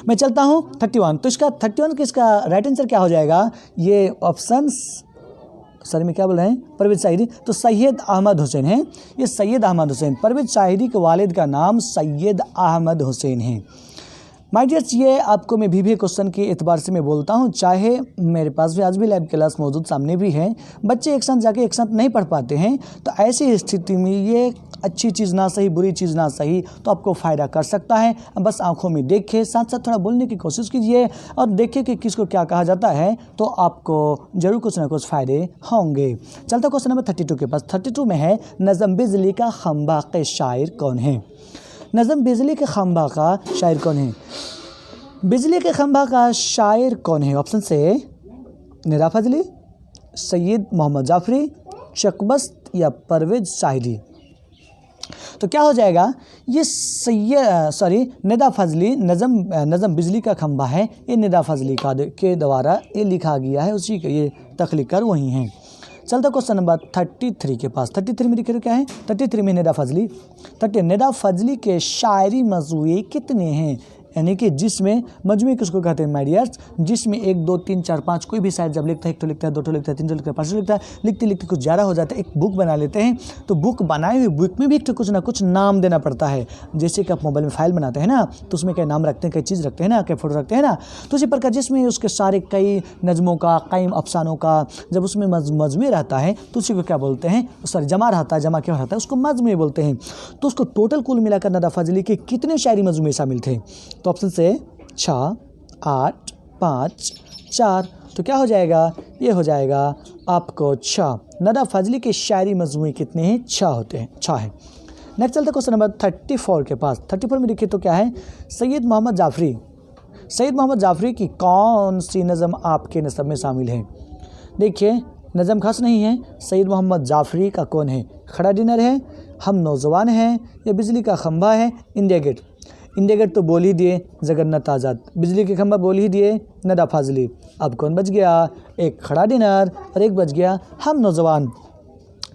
मैं चलता हूँ 31। तो इसका 31 का इसका राइट आंसर क्या हो जाएगा? ये ऑप्शंस में क्या बोल रहे हैं? परवेज़ चाहिदी। तो सैयद अहमद हुसैन है, ये सैयद अहमद हुसैन। परवेज़ चाहिदी के वालिद का नाम सैयद अहमद हुसैन है। माय डियर्स, ये आपको मैं भी क्वेश्चन के एतबार से मैं बोलता हूँ, चाहे मेरे पास भी आज भी लाइव क्लास मौजूद सामने भी है, बच्चे एक साथ जाके एक साथ नहीं पढ़ पाते हैं। तो ऐसी स्थिति में ये अच्छी चीज़ ना सही, बुरी चीज़ ना सही, तो आपको फ़ायदा कर सकता है। बस आंखों में देखें, साथ साथ थोड़ा बोलने की कोशिश कीजिए और देखिए कि किसको क्या कहा जाता है, तो आपको ज़रूर कुछ ना कुछ फ़ायदे होंगे। चलता क्वेश्चन नंबर 32 के पास। 32 में है, नज़म बिजली का खंबा के शायर कौन है? नज़म बिजली के खंबा का शायर कौन है? बिजली के खंबा का शायर कौन है? ऑप्शन से निदा फजली, सैयद मोहम्मद जाफरी, शकबस्त या परवेज़ चाहिदी। तो क्या हो जाएगा? ये निदा फजली, नज़म बिजली का खंबा है, ये निदा फजली के द्वारा ये लिखा गया है, उसी के ये तख्लीकर वही हैं। चलता क्वेश्चन नंबर 33 के पास। 33 में देखिए क्या है? 33 में निदा फजली के शायरी मजमूए कितने हैं? यानी कि जिसमें मजमूए किसको कहते हैं माय डियर्स? जिसमें 1 2 3 4 5 कोई भी शायर जब लिखता है, 1 तो लिखता है, 2 तो लिखता है, 3 तो लिखता है, 5 तो लिखता है, लिखते लिखते कुछ ज़्यादा हो जाता है, एक बुक बना लेते हैं। तो बुक बनाए हुए बुक में भी एक कुछ ना कुछ नाम देना पड़ता है। जैसे कि आप मोबाइल में फाइल बनाते हैं ना, तो उसमें कई नाम रखते हैं, कई चीज़ रखते हैं ना, कई फोटो रखते हैं ना। तो इसी प्रकार जिसमें उसके सारे कई नज़मों का, कई अफसानों का जब उसमें मजमूए रहता है, तो उसी को क्या बोलते हैं? जमा रहता है, जमा क्या रहता है, उसको मजमूए बोलते हैं। तो उसको टोटल कुल मिलाकर निदा फजली के कितने शायरी मजमूए शामिल थे? तो ऑप्शन से 6, 8, 5, 4। तो क्या हो जाएगा? ये हो जाएगा आपको 6। निदा फजली के शायरी मजमूए कितने हैं? 6 होते हैं, 6 है। नेक्स्ट चलते क्वेश्चन नंबर 34 के पास। 34 में देखिए तो क्या है? सैयद मोहम्मद जाफरी की कौन सी नज़म आपके नसब में शामिल है? देखिए नज़म खास नहीं है। सैयद मोहम्मद जाफरी का कौन है? खड़ा डिनर है, हम नौजवान हैं, या बिजली का खंबा है, इंडिया गेट। इंडिया गेट तो बोल ही दिए जगन्नाथ आज़ाद, बिजली के खंबा बोल ही दिए निदा फजली। अब कौन बच गया? एक खड़ा डिनर और एक बच गया हम नौजवान।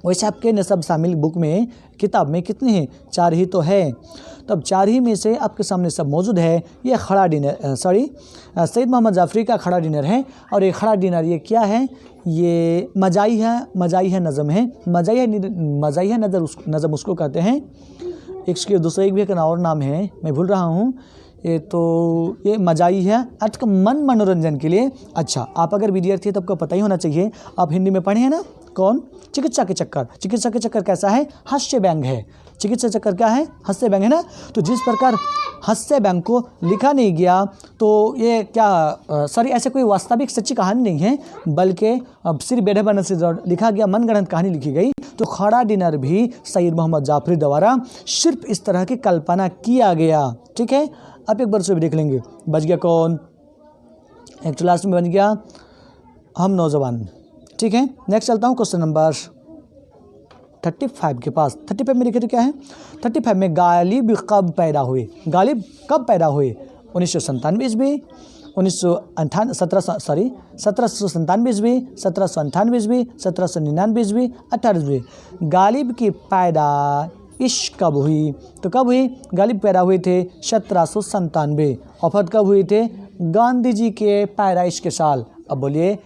वैसे आपके नसब शामिल बुक में, किताब में कितने हैं? 4 ही तो है। तो अब 4 ही में से आपके सामने सब मौजूद है। ये खड़ा डिनर सैयद मोहम्मद जाफरी का खड़ा डिनर है। और ये खड़ा डिनर ये क्या है? ये मजाइया नज़म है। मजाइया नज़म उसको कहते हैं। इसके दूसरा एक भी एक और नाम है, मैं भूल रहा हूँ। ये मजाई है, अर्थ का मनोरंजन के लिए। अच्छा, आप अगर विद्यार्थी है तो आपको पता ही होना चाहिए, आप हिंदी में पढ़े हैं ना? कौन? चिकित्सा के चक्कर कैसा है? हास्य व्यंग है। चिकित्सा चक्र क्या है? हंस्य व्यंग है ना। तो जिस प्रकार हंस्य व्यंग को लिखा नहीं गया तो ये क्या सॉरी ऐसे कोई वास्तविक सच्ची कहानी नहीं है, बल्कि अब सिर्फ बेढबन से लिखा गया मनगढ़ंत कहानी लिखी गई। तो खड़ा डिनर भी सैयद मोहम्मद जाफरी द्वारा सिर्फ इस तरह की कल्पना किया गया। ठीक है, अब एक बार से भी देख लेंगे। बच गया कौन? एक तो लास्ट में बन गया हम नौजवान। ठीक है, नेक्स्ट चलता हूँ क्वेश्चन नंबर 35 के पास। 35 में लिखे तो क्या है? 35 में गालिब कब पैदा हुए? गालिब कब पैदा हुए? 1997 ईस्वी, 1797 ईस्वी, 1798 ईस्वी, 1799 ईस्वी, 18 ईस्वी। गालिब की पैदाइश कब हुई? तो कब हुई? गालिब पैदा हुए थे 1797। वफात कब हुए थे? गांधी जी के पैदाइश के साल। अब बोलिए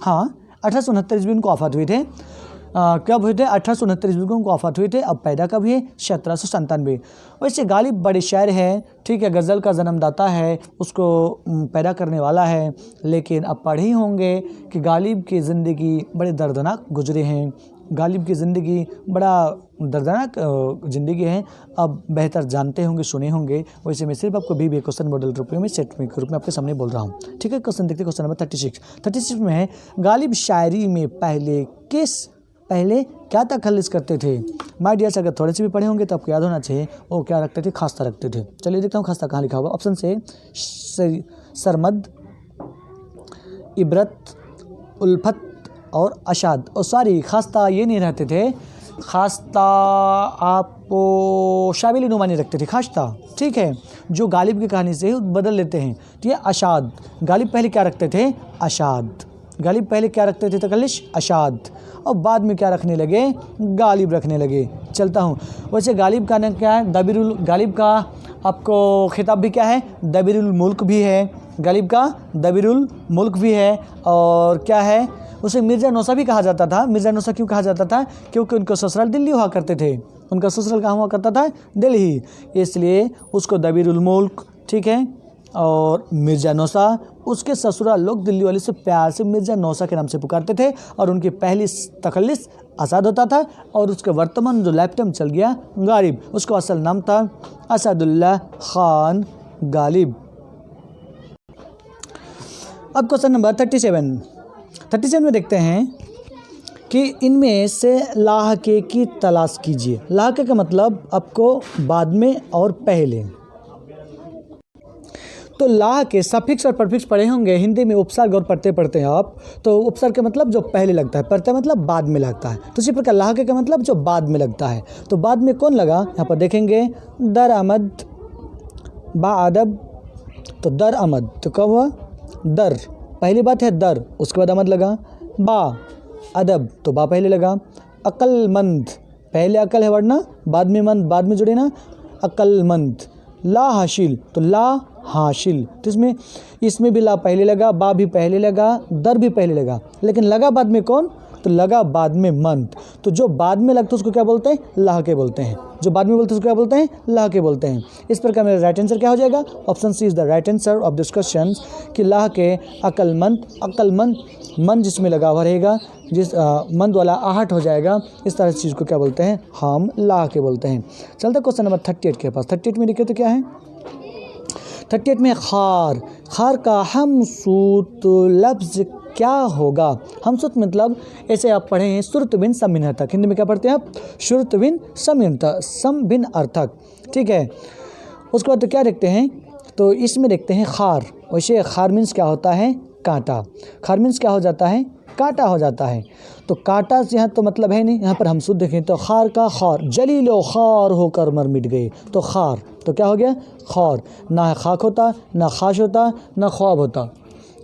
हाँ 1869 ईस्वी उनको वफात हुए थे। कब हुए थे? 1869 ईस्वी को उनको वफात हुए थे। अब पैदा कब हुए? 1797। वैसे गालिब बड़े शायर हैं, ठीक है, गज़ल का जन्मदाता है, उसको पैदा करने वाला है। लेकिन अब पढ़े ही होंगे कि गालिब की ज़िंदगी बड़े दर्दनाक गुजरे हैं। गालिब की ज़िंदगी बड़ा दर्दनाक ज़िंदगी है। अब बेहतर जानते होंगे, सुने होंगे। वैसे मैं सिर्फ आपको भी क्वेश्चन मॉडल रूप में सेट में के रूप में आपके सामने बोल रहा हूँ। ठीक है, क्वेश्चन देखते हैं। क्वेश्चन नंबर 36 में है गालिब शायरी में पहले क्या तखल्लुस करते थे? माय डियर्स, अगर थोड़े से भी पढ़े होंगे तो आपको याद होना चाहिए वो क्या रखते थे? खास्ता रखते थे। चलिए देखता हूँ खास्ता कहाँ लिखा हुआ। ऑप्शन से सरमद, इबरत, उल्फत और अशाद। और सॉरी, खास्ता ये नहीं रहते थे। खास्ता आपको शाबिल नुमानी रखते थे खास्ता। ठीक है, जो गालिब की कहानी से बदल लेते हैं। तो ये अशाद। गालिब पहले क्या रखते थे? अशाद। गालिब पहले क्या रखते थे? तकल्लिश, अशाद। और बाद में क्या रखने लगे? गालिब रखने लगे। चलता हूँ। वैसे गालिब का नाम क्या है? दबीरुल। गालिब का आपको खिताब भी क्या है? दबीरुल मुल्क भी है। गालिब का दबीरुल मुल्क भी है। और क्या है? उसे मिर्ज़ा नौसा भी कहा जाता था। मिर्ज़ा नौसा क्यों कहा जाता था? क्योंकि उनका ससुराल दिल्ली हुआ करते थे। उनका ससुराल कहाँ हुआ करता था? दिल्ली, इसलिए उसको दबीरुल मुल्क, ठीक है, और मिर्ज़ा नौसा, उसके ससुराल लोग दिल्ली वाले से प्यार से मिर्ज़ा नौसा के नाम से पुकारते थे। और उनकी पहली तखल्लुस असाद होता था। और उसके वर्तमान जो लैपटॉप चल गया गालिब, उसका असल नाम था असदुल्ला खान गालिब। अब क्वेश्चन नंबर 37 में देखते हैं कि इनमें से लाहके की तलाश कीजिए। लाहके का मतलब आपको बाद में और पहले। तो लाह के सफिक्स और परफिक्स पढ़े होंगे हिंदी में। उपसर्ग और पढ़ते हैं आप, तो उपसर्ग का मतलब जो पहले लगता है, प्रत्यय मतलब बाद में लगता है। तो इसी प्रकार लाह के का मतलब जो बाद में लगता है। तो बाद में कौन लगा? यहाँ पर देखेंगे दर अमद, बा अदब। तो दर अमद तो कब हुआ? दर पहली बात है दर, उसके बाद अमद लगा। बा अदब तो बा पहले लगा। अक्लमंद, पहले अकल है वरना बाद में मंद, बाद में जुड़े ना, अक्लमंद। ला हाशिल तो ला हाशिल, तो इसमें भी ला पहले लगा, बा भी पहले लगा, दर भी पहले लगा। लेकिन लगा बाद में कौन? तो लगा बाद में मंद। तो जो बाद में लगता है उसको क्या बोलते हैं? लाह के बोलते हैं। जो बाद में बोलते हैं उसको क्या बोलते हैं? लाह के बोलते हैं। इस प्रकार मेरा राइट आंसर क्या हो जाएगा? Option C is the right answer of this question कि लाह के अकलमंद मन जिसमें लगा हुआ रहेगा, जिस मंद वाला आहट हो जाएगा, इस तरह की चीज़ को क्या बोलते हैं? हम लाह के बोलते हैं। चलते क्वेश्चन नंबर 38 के पास। 38 में लिखे तो क्या है? 38 में खार का हमसूत लफ्ज़ क्या होगा? हमसूत मतलब ऐसे आप पढ़े हैं सुरत बिन समिन अर्थक। हिंदी में क्या पढ़ते हैं आप? शुरुत बिन सम बिन अर्थक। ठीक है, उसके बाद तो क्या देखते हैं? तो इसमें देखते हैं खार। वैसे खार मीन्स क्या होता है? कांटा। खार मीन्स क्या हो जाता है? कांटा हो जाता है। तो कांटा से यहाँ तो मतलब है नहीं। यहाँ पर हम शुद्ध देखें तो खार का खार, जलीलो खार होकर मर मिट गए। तो खार तो क्या हो गया? खार। ना खाक होता, ना खाश होता, ना ख्वाब होता,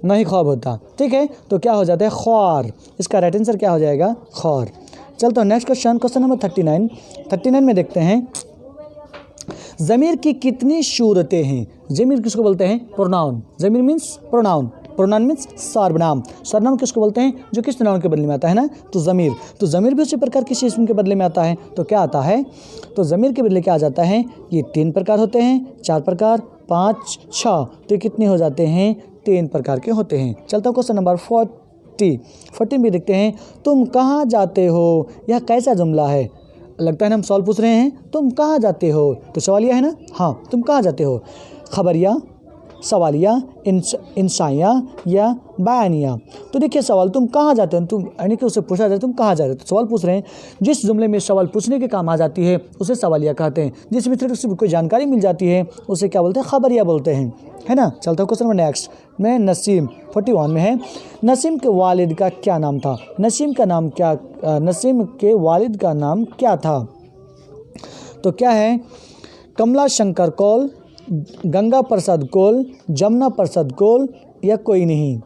ना ही ख्वाब होता। ठीक है, तो क्या हो जाता है? ख्वार। इसका राइट आंसर क्या हो जाएगा? खार। चलता हूँ नेक्स्ट क्वेश्चन नंबर 39 में देखते हैं ज़मीर की कितनी सूरतें हैं? ज़मीर किसको बोलते हैं? प्रोनाउन। ज़मीर मीन्स प्रोनाउन, प्रोनाउन मीन्स सर्वनाम। सर्वनाम किसको बोलते हैं? जो किस नाउन के बदले में आता है ना, तो ज़मीर। तो ज़मीर भी उसी प्रकार किसी इसम के बदले में आता है। तो क्या आता है? तो ज़मीर के बदले क्या आ जाता है? ये 3 प्रकार होते हैं, 4 प्रकार, 5, 6। तो कितने हो जाते हैं? 3 प्रकार के होते हैं। चलता हूँ क्वेश्चन नंबर 40 में देखते हैं, तुम कहाँ जाते हो। यह कैसा जुमला है? लगता है ना हम सवाल पूछ रहे हैं, तुम कहाँ जाते हो, तो सवाल यह है ना, हाँ तुम कहाँ जाते हो। खबरिया, सवालिया, इंशाइया या बयानिया। तो देखिए सवाल तुम कहाँ जाते हो, तुम यानी कि उससे पूछा जाए तुम कहाँ जा रहे हो, तो सवाल पूछ रहे हैं। जिस जुमले में सवाल पूछने के काम आ जाती है उसे सवालिया कहते हैं। जिस मित्र से कोई जानकारी मिल जाती है उसे क्या बोलते हैं, खबरिया बोलते हैं, है ना। चलता हूँ क्वेश्चन नंबर नेक्स्ट में। नसीम 41 में है, नसीम के वालिद का क्या नाम था। नसीम के वालिद का नाम क्या था। तो क्या है, कमला शंकर कौल, गंगा प्रसाद कौल, जमुना प्रसाद कौल या कोई नहीं।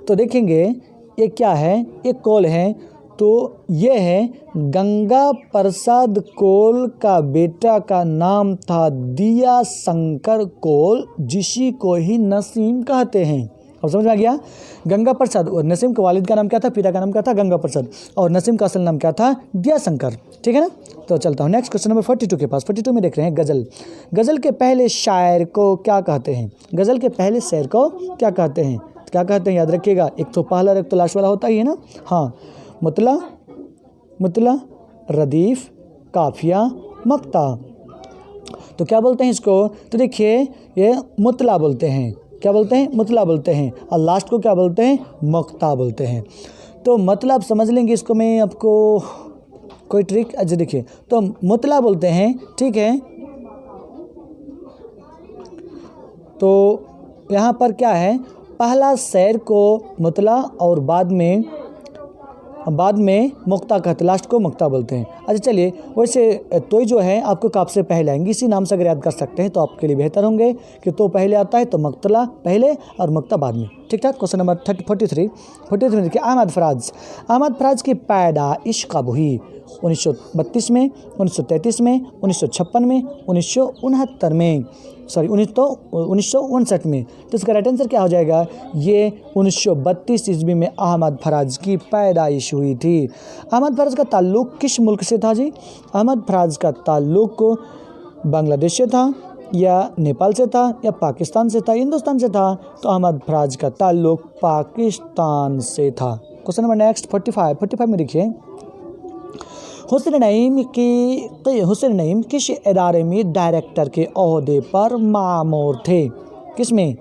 तो देखेंगे ये क्या है, ये कौल है, तो ये है गंगा प्रसाद कौल का बेटा का नाम था दिया शंकर कौल, जिसी को ही नसीम कहते हैं। अब समझ में आ गया। गंगा प्रसाद और नसीम के वालिद का नाम क्या था, पिता का नाम क्या था, गंगा प्रसाद, और नसीम का असल नाम क्या था, दिया शंकर। ठीक है ना। तो चलता हूँ नेक्स्ट क्वेश्चन नंबर 42 के पास। 42 में देख रहे हैं गज़ल। गज़ल के पहले शायर को क्या कहते हैं। गज़ल के पहले शायर को क्या कहते हैं, क्या कहते हैं याद रखिएगा। एक तो पहला एक तो लास्ट वाला होता ही है ना। हाँ, मुतला, रदीफ, काफिया, मक्ता। तो क्या बोलते हैं इसको, तो देखिए ये मुतला बोलते हैं। क्या बोलते हैं, मुतला बोलते हैं, और लास्ट को क्या बोलते हैं, मक्ता बोलते हैं। तो मतलब समझ लेंगे इसको, मैं आपको कोई ट्रिक। अच्छा देखिए, तो मुतला बोलते हैं, ठीक है। तो यहाँ पर क्या है, पहला शेर को मुतला और बाद में मुक्ता कहते, लास्ट को मुक्ता बोलते हैं। अच्छा चलिए, वैसे तो जो है आपको काफ से पहले आएंगे, इसी नाम से अगर याद कर सकते हैं तो आपके लिए बेहतर होंगे कि तो पहले आता है तो मुक्तला पहले और मुक्ता बाद में। ठीक ठाक। क्वेश्चन नंबर 43 देखिए, अहमद फराज की पैदाइश कब हुई। 1932 में, 1933 में, 1956 में, 1969 में, सॉरी 1959 में। तो इसका राइट आंसर क्या हो जाएगा, ये 1932 ईस्वी में अहमद फराज की पैदाइश हुई थी। अहमद फराज का ताल्लुक़ किस मुल्क से था जी। अहमद फराज का ताल्लुक़ बांग्लादेश से था, या नेपाल से था, या पाकिस्तान से था, हिंदुस्तान से था। तो अहमद फराज का ताल्लुक़ पाकिस्तान से था। क्वेश्चन नंबर नेक्स्ट 45 में देखिए, हुसैन नईम किस इदारे में डायरेक्टर के ओहदे पर मामूर थे। किसमें,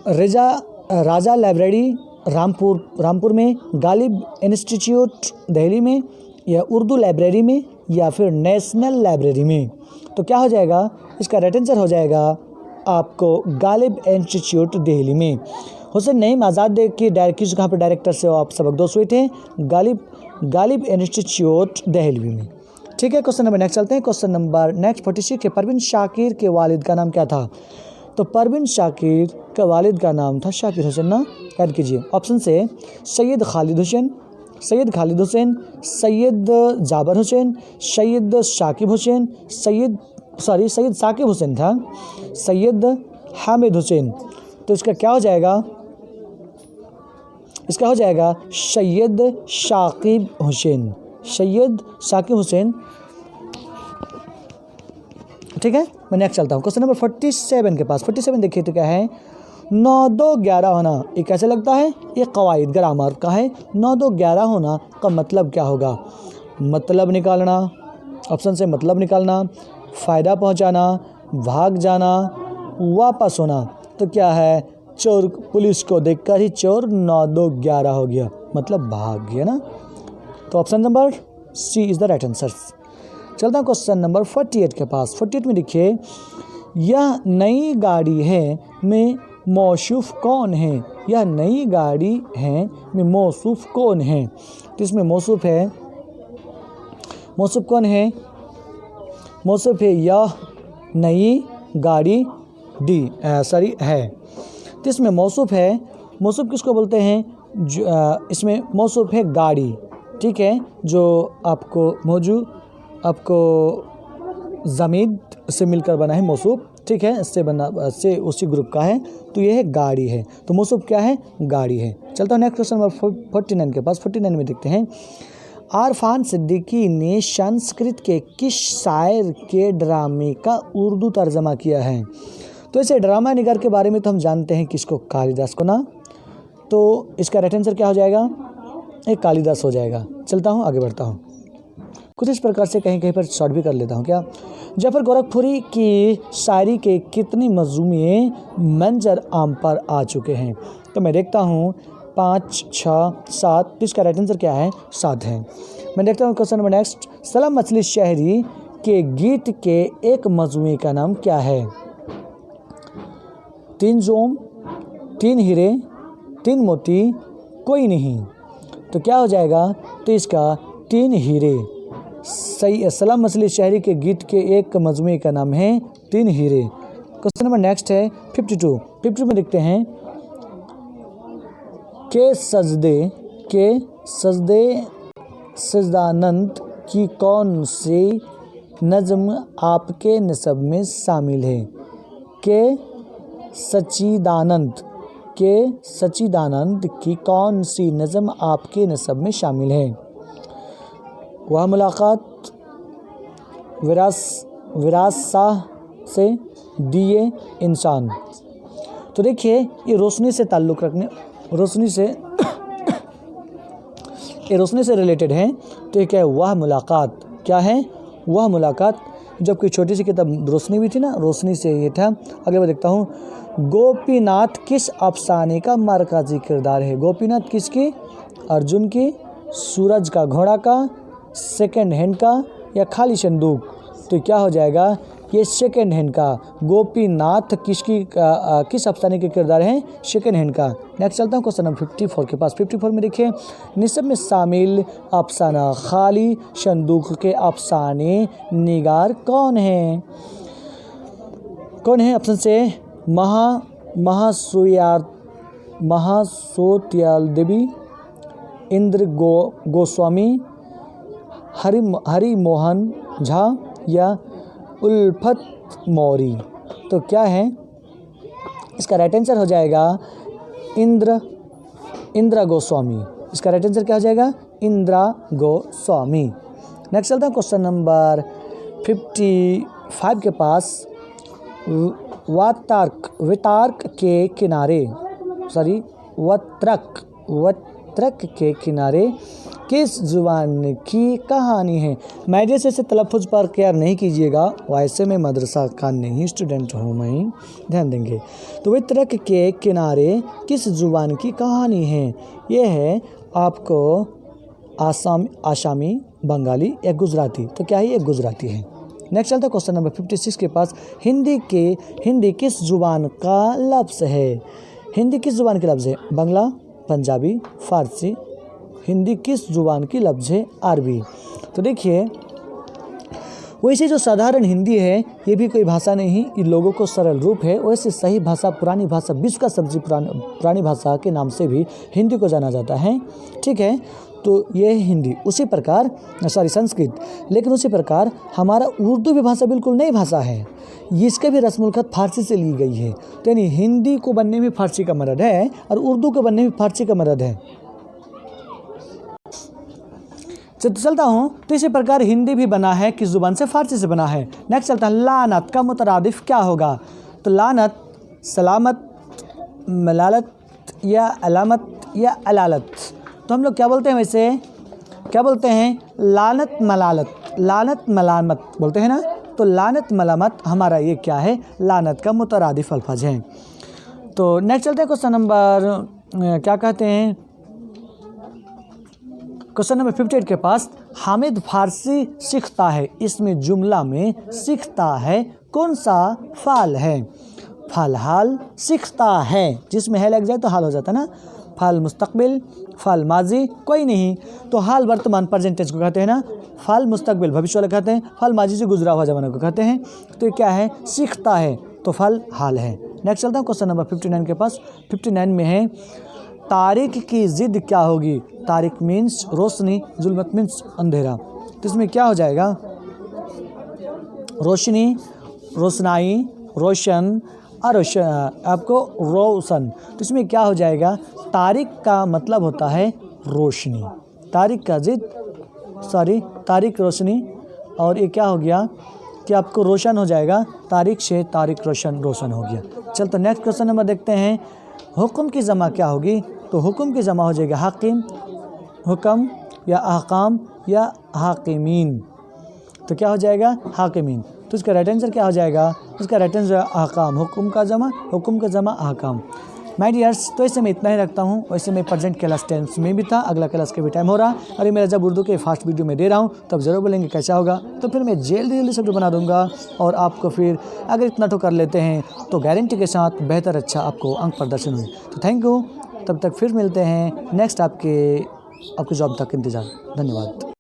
राजा लाइब्रेरी रामपुर में, गालिब इंस्टीट्यूट दिल्ली में, या उर्दू लाइब्रेरी में, या फिर नेशनल लाइब्रेरी में। तो क्या हो जाएगा, इसका राइट आंसर हो जाएगा आपको गालिब इंस्टीट्यूट दिल्ली में। हुसैन नईम आज़ाद की किस जगह पर डायरेक्टर से आप सबक दोस्त हुए थे, गालिब इंस्टीट्यूट दिल्ली में। ठीक है। क्वेश्चन नंबर नेक्स्ट चलते हैं। क्वेश्चन नंबर नेक्स्ट 46 के, परवीन शाकिर के वालिद का नाम क्या था। तो परवीन शाकिर के वालिद का नाम था शाकिर हुसैन ना, याद कीजिए। ऑप्शन से सैयद खालिद हुसैन, सैयद जाबर हुसैन, सैयद साकिब हुसैन, सैयद साकिब हुसैन था, सैयद हामिद हुसैन। तो इसका क्या हो जाएगा, इसका हो जाएगा सैयद साकिब हुसैन, सैयद साकिब हुसैन। ठीक है। मैं नेक्स्ट चलता हूँ क्वेश्चन नंबर 47 के पास। 47 देखिए तो क्या है, 9 2 11 होना, ये कैसे लगता है, ये कवायद ग्रामर का है। 9 2 11 होना का मतलब क्या होगा, मतलब निकालना, ऑप्शन से मतलब निकालना, फ़ायदा पहुँचाना, भाग जाना, वापस होना। तो क्या है, चोर पुलिस को देखकर ही चोर 9 2 11 हो गया, मतलब भाग गया ना। तो option number C is the right answer. चलता हूँ क्वेश्चन नंबर 48 के पास। 48 में देखिए, यह नई गाड़ी है में मौसूफ कौन है। यह नई गाड़ी है में मौसूफ कौन है। तो इसमें मौसूफ कौन है, मौसूफ है यह नई गाड़ी है। तो इसमें मौसूफ है, मौसूफ किसको बोलते हैं, इसमें मौसूफ है गाड़ी। ठीक है, जो आपको ज़मीन से मिलकर बना है मौसूफ। ठीक है, इससे उसी ग्रुप का है, तो यह है गाड़ी है। तो मौसूफ क्या है, गाड़ी है। चलता हूँ नेक्स्ट क्वेश्चन नंबर 49 के पास। 49 में देखते हैं, आरफान सिद्दीकी ने संस्कृत के किस शायर के ड्रामे का उर्दू तर्जमा किया है। तो ऐसे ड्रामा निगार के बारे में तो हम जानते हैं किसको, कालिदास को ना। तो इसका राइट आंसर क्या हो जाएगा? एक कालिदास हो जाएगा। चलता हूँ, आगे बढ़ता हूँ। कुछ इस प्रकार से कहीं कहीं पर शॉर्ट भी कर लेता हूँ क्या। जफर गोरखपुरी की शायरी के कितने मजमूए मंजर आम पर आ चुके हैं? तो मैं देखता हूँ 5, 6, 7। तो इसका राइट आंसर क्या है? 7 है। मैं देखता हूँ क्वेश्चन नंबर नेक्स्ट। सलाम मछली शहरी के गीत के एक मजमूए का नाम क्या है? 3 जोम, 3 हीरे, 3 मोती, कोई नहीं। तो क्या हो जाएगा? तो इसका 3 हीरे सही है। सलाम मछली शहरी के गीत के एक मजमूए का नाम है 3 हीरे। क्वेश्चन नंबर नेक्स्ट है 52 में देखते हैं के सजदे सजदानंद की कौन सी नज़्म आपके नसब में शामिल है? के सच्चिदानंद की कौन सी नज़्म आपके नसब में शामिल है? वह मुलाकात, विरासा से दिए इंसान। तो देखिए ये रोशनी से ताल्लुक़ रखने, रोशनी से रिलेटेड है। तो ये क्या है? वह मुलाकात। क्या है? वह मुलाकात। जबकि छोटी सी किताब रोशनी भी थी ना, रोशनी से ये था। अगले मैं देखता हूँ गोपीनाथ किस अफसाने का मरकज़ी किरदार है? गोपीनाथ किसकी? अर्जुन की, सूरज का, घोड़ा का, सेकंड हैंड का या खाली संदूक? तो क्या हो जाएगा? ये सेकंड हैंड का। गोपीनाथ किस अफसाने के किरदार हैं? सेकंड हैंड का। नेक्स्ट चलता हूँ क्वेश्चन नंबर 54 के पास। 54 में देखिए निसब में शामिल अफसाना खाली संदूक के अफसाने निगार कौन है? ऑप्शन से महासोत्याल देवी, इंद्र गोस्वामी, हरि मोहन झा या उल्फत मौरी। तो क्या है? इसका राइट आंसर हो जाएगा इंदिरा गोस्वामी। इसका राइट आंसर क्या हो जाएगा? इंदिरा गोस्वामी। नेक्स्ट चलता है क्वेश्चन नंबर 55 के पास। वत्रक के किनारे किस जुबान की कहानी है? मैं जैसे इसे तलफ़ुज़ पर केयर नहीं कीजिएगा, वैसे मैं मदरसा का नहीं स्टूडेंट हूँ, मैं ध्यान देंगे। तो वत्रक के किनारे किस जुबान की कहानी है? ये है आपको आसामी, बंगाली या गुजराती। तो क्या है? ये गुजराती है। नेक्स्ट चलता है क्वेश्चन नंबर 56 के पास। हिंदी किस जुबान का लफ्ज़ है? हिंदी किस जुबान का लफ्ज़ है? बंगला, पंजाबी, फ़ारसी। हिंदी किस जुबान की लफ्ज़ है? अरबी। तो देखिए वैसे जो साधारण हिंदी है ये भी कोई भाषा नहीं, ये लोगों को सरल रूप है। वैसे सही भाषा, पुरानी भाषा, विश्व का सबसे पुरानी भाषा के नाम से भी हिंदी को जाना जाता है। ठीक है, तो ये हिंदी। उसी प्रकार संस्कृत, लेकिन उसी प्रकार हमारा उर्दू भी भाषा बिल्कुल नई भाषा है। इसके भी रस्मुल खत फारसी से ली गई है। तो यानी हिंदी को बनने में फारसी का मदद है और उर्दू को बनने में फारसी का मदद है। चलता हूँ। तो इसी प्रकार हिंदी भी बना है किस जुबान से? फारसी से बना है। नेक्स्ट चलता है लानत का मुतरादिफ क्या होगा? तो लानत सलामत, मलालत या अलामत या अलालत। तो हम लोग क्या बोलते हैं? वैसे क्या बोलते हैं? लानत मलामत बोलते हैं ना। तो लानत मलामत हमारा ये क्या है? लानत का मुतरादिफ अल्फाज है। तो नेक्स्ट चलते हैं क्वेश्चन नंबर क्या कहते हैं, क्वेश्चन नंबर 58 के पास। हामिद फारसी सीखता है, इसमें जुमला में सीखता है कौन सा फाल है? फाल हाल सीखता है, जिसमें है लग जाए तो हाल हो जाता है ना। फाल मुस्तकबिल, फाल माजी, कोई नहीं। तो हाल वर्तमान प्रेजेंटेंस को कहते हैं ना, फाल मुस्तकबिल भविष्य वाला कहते हैं, फाल माजी से गुजरा हुआ ज़माना को कहते हैं। तो ये क्या है? सीखता है, तो फाल हाल है। नेक्स्ट चलता हूँ क्वेश्चन नंबर 59 के पास। 59 में है तारीख की ज़िद क्या होगी? तारीख मीन्स रोशनी, जुल्मत मीन्स अंधेरा। तो इसमें क्या हो जाएगा? रोशनी, रोशनाई, रोशन, आपको रोशन। तो इसमें क्या हो जाएगा? तारीख का मतलब होता है रोशनी, तारीख का ज़िद तारीख रोशनी। और ये क्या हो गया कि आपको रोशन हो जाएगा, तारीख से तारीख रोशन हो गया। चल तो नेक्स्ट क्वेश्चन नंबर देखते हैं। हुक्म की जमा क्या होगी? तो हुक्म की जमा हो जाएगा हाकिम, हुक्म या अहकाम या हाकिमीन। तो क्या हो जाएगा? हाकिमीन। तो इसका राइट आंसर क्या हो जाएगा? इसका राइट आंसर अहकाम, हुक्म का जमा अहकाम। माय डियर्स, तो इससे मैं इतना ही रखता हूँ। वैसे मैं प्रेजेंट क्लास टेंस में भी था, अगला क्लास के भी टाइम हो रहा। और ये मेरा जब उर्दू के फास्ट वीडियो में दे रहा हूँ तब ज़रूर बोलेंगे कैसा होगा। तो फिर मैं जल्दी सब बना दूंगा और आपको फिर अगर इतना तो कर लेते हैं तो गारंटी के साथ बेहतर अच्छा आपको अंक प्रदर्शन हुए। तो थैंक यू, तब तक फिर मिलते हैं नेक्स्ट आपके जॉब तक इंतज़ार। धन्यवाद।